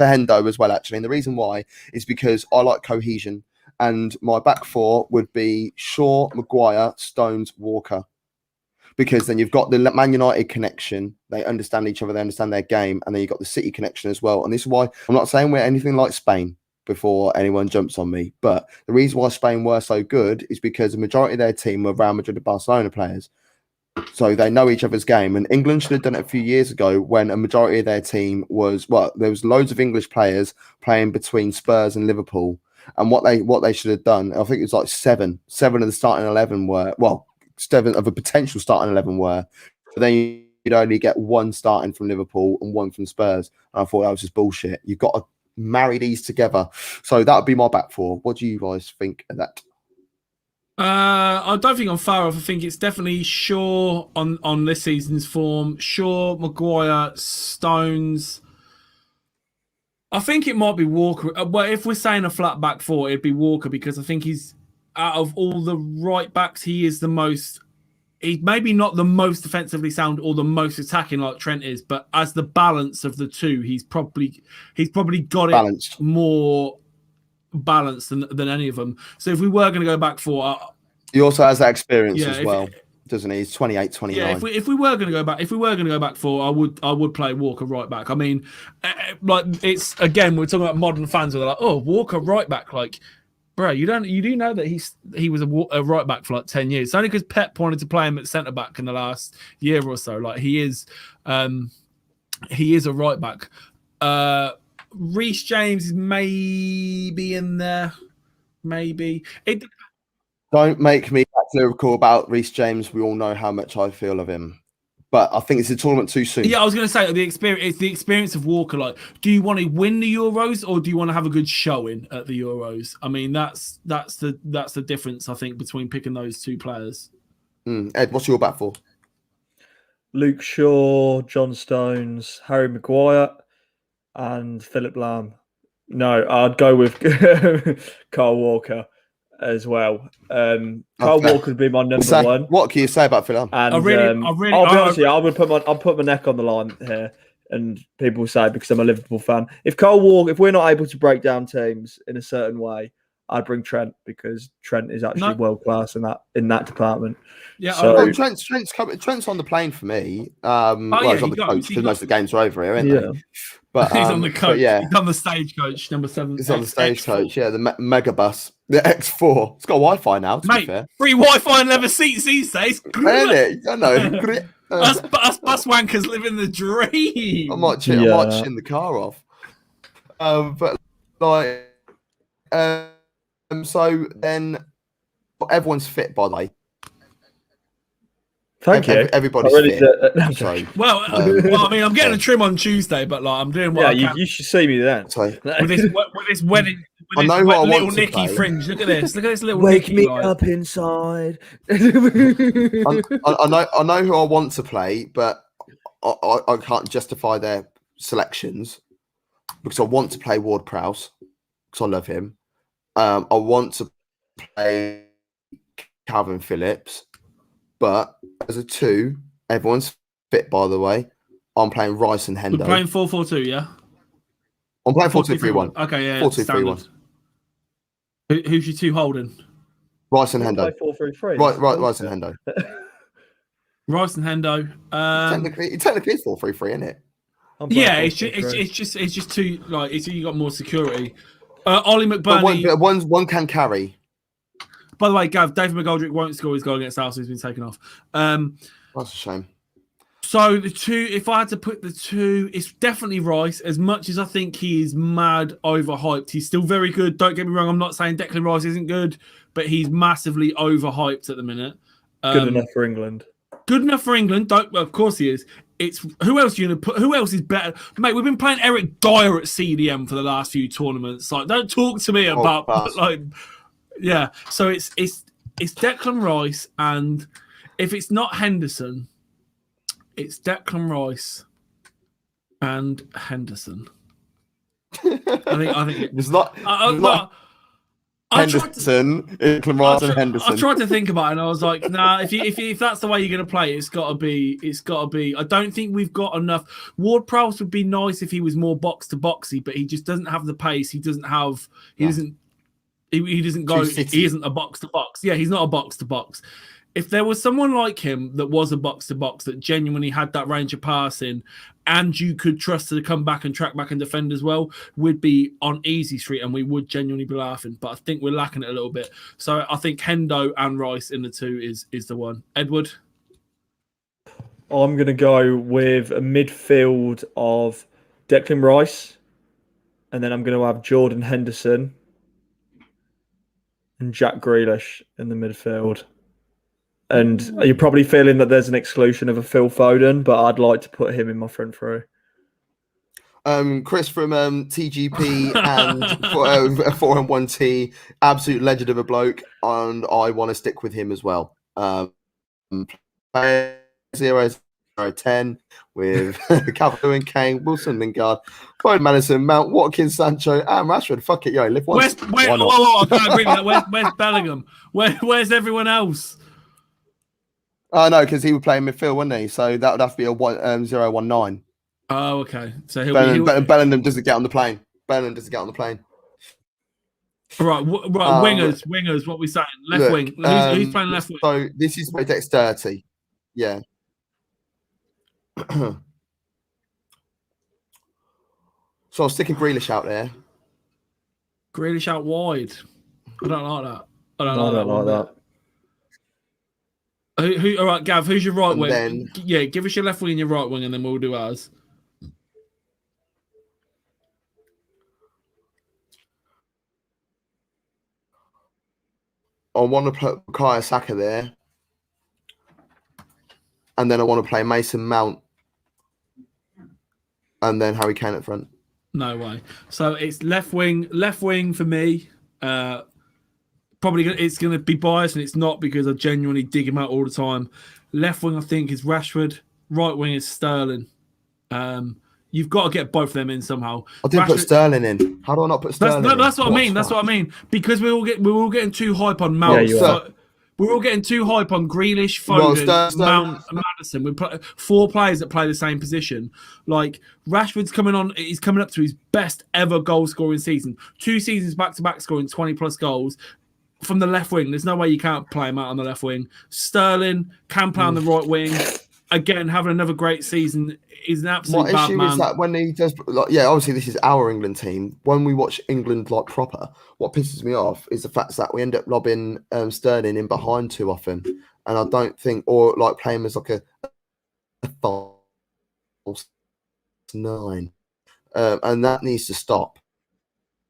Hendo as well, actually. And the reason why is because I like cohesion. And my back four would be Shaw, Maguire, Stones, Walker. Because then you've got the Man United connection. They understand each other. They understand their game. And then you've got the City connection as well. And this is why I'm not saying we're anything like Spain before anyone jumps on me. But the reason why Spain were so good is because the majority of their team were Real Madrid and Barcelona players. So they know each other's game. And England should have done it a few years ago when a majority of their team was, there was loads of English players playing between Spurs and Liverpool. And what they should have done, I think it was like seven of the starting 11 were, 7 of a potential starting 11 were, but then you'd only get one starting from Liverpool and one from Spurs. And I thought that was just bullshit. You've got to marry these together. So that would be my back four. What do you guys think of that? I don't think I'm far off. I think it's definitely Shaw on this season's form. Shaw, Maguire, Stones. I think it might be Walker. But if we're saying a flat back four, it'd be Walker because I think he's out of all the right backs, he is the most. He's maybe not the most defensively sound or the most attacking like Trent is, but as the balance of the two, he's probably got it more balanced than any of them. So if we were going to go back four, he also has that experience as well, doesn't he? He's 28, 29. Yeah, if we were going to go back four, I would play Walker right back. I mean, like it's again we're talking about modern fans where they're like, oh, Walker right back, like. Bro, you do know that he was a right back for like 10 years. It's only because Pep wanted to play him at centre back in the last year or so. Like he is a right back. Reece James is maybe in there, maybe. Don't make me lyrical about Reece James. We all know how much I feel of him, But I think it's a tournament too soon. Yeah, I was going to say the experience. It's the experience of Walker. Like, do you want to win the Euros or do you want to have a good showing at the Euros? I mean, that's the difference, I think, between picking those two players. Ed, what's your bet for? Luke Shaw, John Stones, Harry Maguire, and Philip Lahm. No, I'd go with Carl Walker as well. Carl Walker would be my number one. What can you say about Philip? And I'll be honest with you, I'll put my neck on the line here, and people say because I'm a Liverpool fan, if we're not able to break down teams in a certain way, I'd bring Trent because Trent is actually world class in that department. Yeah, so Trent's on the plane for me. He's on the coach because most of the games are over here, isn't they? But he's on the coach. Yeah, he's on the stagecoach, number 7. He's on the stagecoach. Yeah, the mega bus, the X4. It's got Wi-Fi now. To be fair, free Wi-Fi and leather seats these days. Isn't it? I know. us bus wankers living the dream. I might chin the car off. But like, so then everyone's fit, by the way. Thank you. Everybody's fit. Well, I mean, I'm getting a trim on Tuesday, but like, I'm doing what I can. You should see me then. With this wedding. I know who I want little to Nicky play. fringe. Look at this. Look at this little. Wake Nicky, me like. up inside. I know who I want to play, but I can't justify their selections because I want to play Ward-Prowse because I love him. I want to play Calvin Phillips, but as a 2, everyone's fit, by the way. I'm playing Rice and Hendo. We're playing 4-4-2, yeah? I'm playing 4-2-3-1. Okay, yeah. 4-2-3-1. Who's your 2 holding? Rice and Hendo. 4-3-3. Right, Rice and Hendo. Rice and Hendo. Technically it's 4-3-3, isn't it? Yeah, it's just too like you got more security. Ollie McBurney. But one can carry. By the way, Gav, David McGoldrick won't score his goal against Arsenal. He's been taken off. That's a shame. So the 2, if I had to put the 2, it's definitely Rice. As much as I think he is mad overhyped, he's still very good. Don't get me wrong. I'm not saying Declan Rice isn't good, but he's massively overhyped at the minute. Good enough for England. Good enough for England. Of course he is. It's who else are you gonna put? Who else is better, mate? We've been playing Eric Dyer at CDM for the last few tournaments. Like, don't talk to me about like, yeah. So it's Declan Rice, and if it's not Henderson, it's Declan Rice and Henderson. I think it's not. Henderson, Declan Rice and Henderson. I tried to think about it, and I was like, nah. If that's the way you're going to play, it's got to be. I don't think we've got enough. Ward-Prowse would be nice if he was more box to boxy, but he just doesn't have the pace. He doesn't have. He doesn't go. He isn't a box to box. Yeah, he's not a box to box. If there was someone like him that was a box to box that genuinely had that range of passing, and you could trust to come back and track back and defend as well, we'd be on easy street and we would genuinely be laughing. But I think we're lacking it a little bit. So I think Hendo and Rice in the 2 is the one. Edward? I'm going to go with a midfield of Declan Rice, and then I'm going to have Jordan Henderson and Jack Grealish in the midfield. And you're probably feeling that there's an exclusion of a Phil Foden, but I'd like to put him in my front row. Chris from TGP and 4M1T, absolute legend of a bloke, and I want to stick with him as well. 0-0-10 with Calvin and Kane, Wilson, Lingard, Foden, Madison, Mount, Watkins, Sancho, and Rashford. Fuck it, yo, live one. I can't agree with that. Where's Bellingham? Where's everyone else? Oh, no, because he would play in midfield, wouldn't he? So that would have to be a 0-1-9. Oh, okay. So Bellingham doesn't get on the plane. Right, wingers. What we saying? Left wing. Who's playing left wing? So this is my dexterity. Yeah. So I'm sticking Grealish out there. Grealish out wide. I don't like that. I don't like that. Who? All right, Gav. Who's your right wing? Yeah, give us your left wing and your right wing, and then we'll do ours. I want to put Bukayo Saka there, and then I want to play Mason Mount, and then Harry Kane at front. No way. So it's left wing for me. Probably it's going to be biased, and it's not because I genuinely dig him out all the time. Left wing, I think, is Rashford. Right wing is Sterling. You've got to get both of them in somehow. I didn't put Sterling in. How do I not put Sterling in? That's what I mean. That's what I mean. Because we're all getting too hype on Mount. We're all getting too hype on Grealish, Foden, Mount, and Maddison. We play 4 players that play the same position. Like Rashford's coming on. He's coming up to his best ever goal scoring season. 2 seasons back to back, scoring 20+ goals. From the left wing, there's no way you can't play him out on the left wing. Sterling can play on the right wing. Again, having another great season. He's an absolute bad man. My issue is that when he does, obviously this is our England team. When we watch England like proper, what pisses me off is the fact that we end up lobbing Sterling in behind too often, and I don't think, or like playing him as like a false 9, and that needs to stop.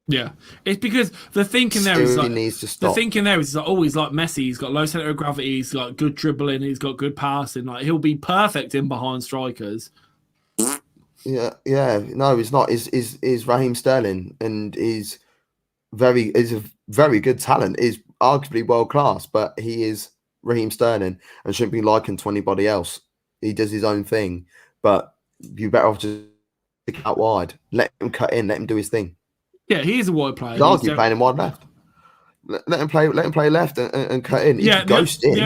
Yeah, it's because the thinking there is like needs to stop. The thinking there is like, oh, he's like Messi. He's got low center of gravity. He's got good dribbling. He's got good passing. Like he'll be perfect in behind strikers. Yeah. No, he's not. Is Raheem Sterling, and is a very good talent. Is arguably world class, but he is Raheem Sterling and shouldn't be likened to anybody else. He does his own thing, but you better off just stick out wide. Let him cut in. Let him do his thing. Yeah, he is a wide player. I'd argue playing him wide left. Let him play left and cut in. Yeah, ghost in. The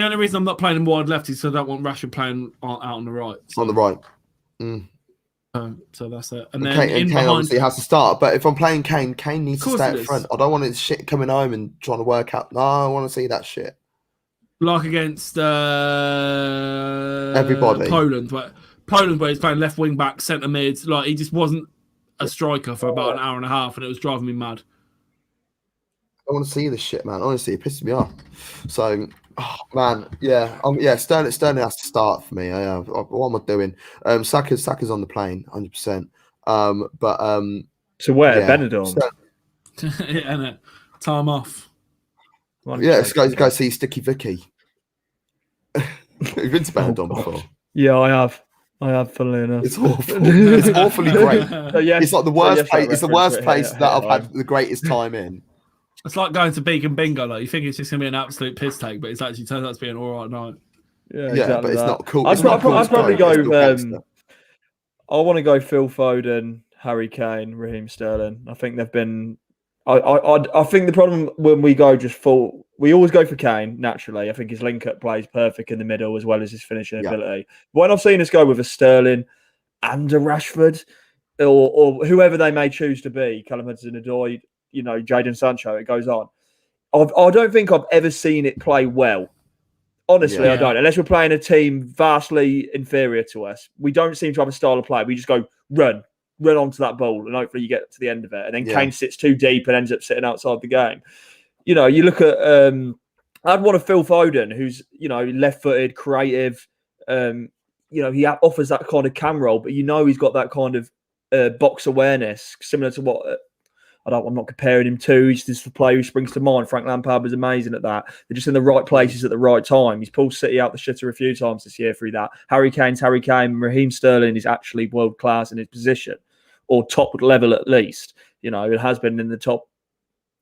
only reason I'm not playing him wide left is because I don't want Rashford playing out on the right. So. On the right. So that's it. And then Kane obviously has to start. But if I'm playing Kane needs to stay up front. I don't want his shit coming home and trying to work out. No, I want to see that shit. Like against everybody. Poland, where he's playing left wing back, centre mid. Like he just wasn't a striker for about an hour and a half, and it was driving me mad. I want to see this shit, man. Honestly, it pisses me off. So, man, Sterling has to start for me. What am I doing? Saka's on the plane, 100%. So where? Benidorm. Yeah, no. Time off. Let's go see Sticky Vicky. You've been to Benidorm before? Yeah, I have. Funnily enough. It's awful. It's awfully great. Yes, it's like the worst place. It's the worst place that I've had the greatest time in. It's like going to Beacon Bingo. Like you think it's just gonna be an absolute piss take, but it's actually turns out to be an all right night. Yeah, exactly but it's not cool. I'd probably go. I want to go Phil Foden, Harry Kane, Raheem Sterling. I think they've been. I think the problem when we go we always go for Kane naturally. I think his link-up plays perfect in the middle as well as his finishing ability. When I've seen us go with a Sterling and a Rashford, or whoever they may choose to be, Callum Hudson-Odoi, Jadon Sancho, it goes on. I don't think I've ever seen it play well. Honestly, I don't. Unless we're playing a team vastly inferior to us, we don't seem to have a style of play. We just go run onto that ball, and hopefully you get to the end of it. And then Kane sits too deep and ends up sitting outside the game. You look at I'd want a Phil Foden who's left-footed, creative. He offers that kind of cam role, but he's got that kind of box awareness, similar to what I'm not comparing him to. He's just the player who springs to mind. Frank Lampard was amazing at that. They're just in the right places at the right time. He's pulled City out the shitter a few times this year through that. Harry Kane's Harry Kane. Raheem Sterling is actually world class in his position, or top level at least. It has been in the top,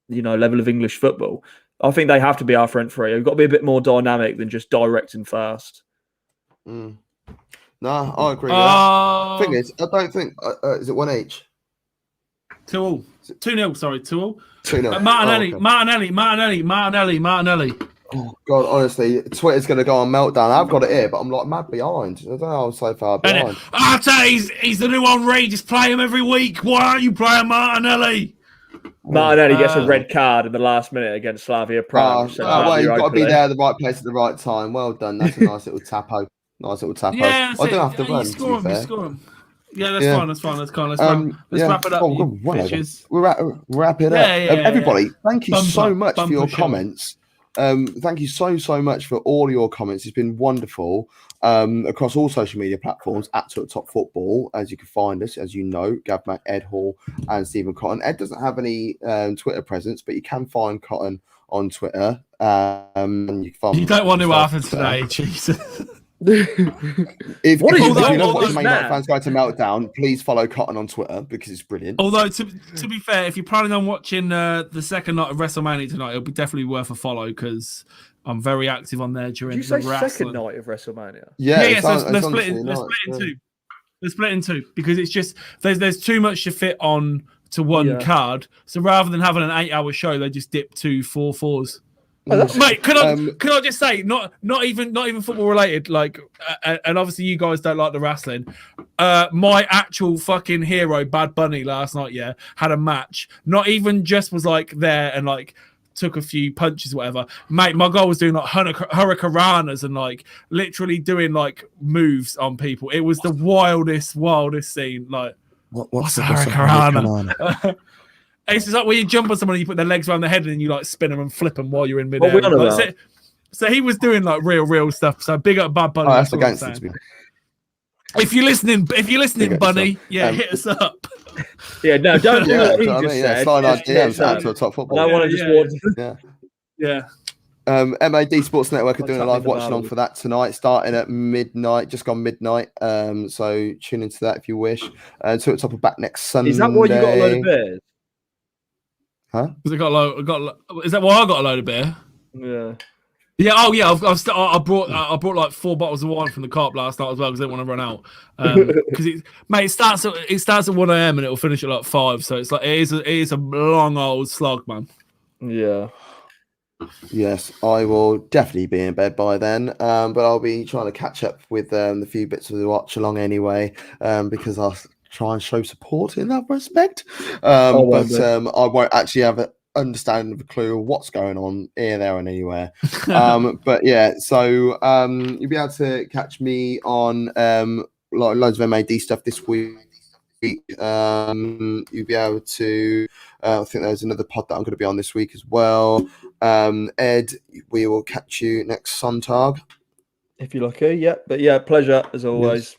level of English football. I think they have to be our front three. We've got to be a bit more dynamic than just direct and fast. No, I agree with that. Thing is, I don't think is it 1-1? 2-2. 2-0, sorry, 2-0. 2-0. Martinelli. Oh God, honestly, Twitter's going to go on meltdown. I've got it here, but I'm like mad behind. I don't know, I'm so far behind. He's the new Henry. Just play him every week. Why aren't you playing Martinelli? Martinelli gets a red card in the last minute against Slavia Prague. You've got to be there at the right place at the right time. Well done. That's a nice little tapo. Yeah, I don't have to run. Score him. Yeah, that's fine. Let's wrap it up. Wrap it up. Everybody, thank you so much for your comments. Thank you so much for all your comments. It's been wonderful across all social media platforms at Top Football, as you can find us, as you know, Gav Mack, Ed Hall, and Stephen Cotton. Ed doesn't have any Twitter presence, but you can find Cotton on Twitter. And you can find you don't want to happen today, Jesus. If What is you wrong know with what this Man United man? fans go to Meltdown, please follow Cotton on Twitter because it's brilliant. Although, to be fair, if you're planning on watching the second night of WrestleMania tonight, it'll be definitely worth a follow because I'm very active on there Did during you the say wrestling. second night of WrestleMania? Yeah. So it's they're on split in tonight, two. They're split in two because it's just there's too much to fit on to one card. So rather than having an 8-hour show, they just dip 2 4-4s. Oh, that's Mate, can I just say, not even football related, like, and obviously you guys don't like the wrestling. My actual fucking hero, Bad Bunny, last night, had a match. Not even just was like there and like took a few punches, or whatever. Mate, my guy was doing like hurricanranas and like literally doing like moves on people. It was the wildest scene. Like, what's a hurricanrana? It's like when you jump on someone and you put their legs around their head and then you like spin them and flip them while you're in midair. What are we on about? So he was doing like real stuff. So big up Bad Bunny. Oh, that's the gangster to be. If you're listening, Bunny, hit us up. Yeah, no, don't do what he I just mean, said. slide our Just DMs hit us out to a top football. I want to just watch. Yeah. MAD Sports Network are doing a live watch along Valley. for that tonight, starting at midnight, just gone midnight. So tune into that if you wish. Two at the top of back next Sunday. Is that why you got a load of beers? Huh? Is that why I got a load of beer? Yeah. Yeah. Oh, yeah. I brought like 4 bottles of wine from the carp last night as well because I didn't want to run out. Because it starts at 1 a.m. and it'll finish at like 5. So it's like it is a long old slog, man. Yeah. Yes, I will definitely be in bed by then. But I'll be trying to catch up with the few bits of the watch along anyway. Because I'll try and show support in that respect. I won't actually have an understanding of a clue of what's going on here, there, and anywhere. But yeah, so you'll be able to catch me on loads of MAD stuff this week. You'll be able to I think there's another pod that I'm going to be on this week as well. Ed, we will catch you next Sonntag if you're lucky. Yeah, but yeah, pleasure as always. Yes.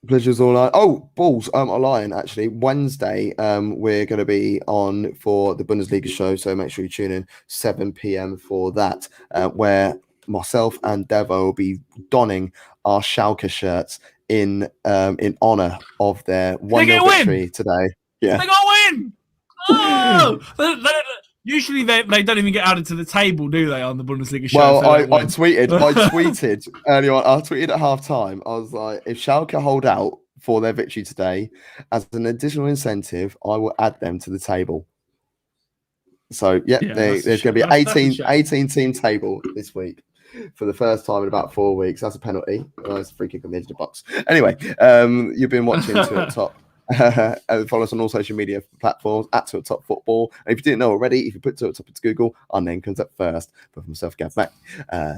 Pleasure's all right. Oh, balls! I'm lying. Actually, Wednesday, we're going to be on for the Bundesliga show, so make sure you tune in 7 p.m. for that, where myself and Devo will be donning our Schalke shirts in honor of their 1-0 victory today. Yeah, they got to win. Oh! Usually they don't even get added to the table, do they, on the Bundesliga show? Well, I tweeted earlier on. I tweeted at half time. I was like, if Schalke hold out for their victory today, as an additional incentive, I will add them to the table. So, there's going to be an 18 team table this week for the first time in about 4 weeks. That's a penalty. That's a free kick on the edge of the box. Anyway, you've been watching To the Top. Follow us on all social media platforms at To the Top Football. And if you didn't know already, if you put To the Top into Google, our name comes up first. But for myself, Gav Mack,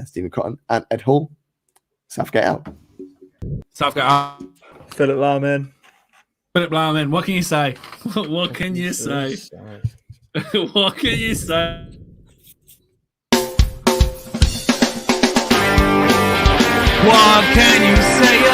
Stephen Cotton, and Ed Hall, Southgate out. Southgate out. Philip Lauman. What can you say? What can you say? What can you say? What can you say?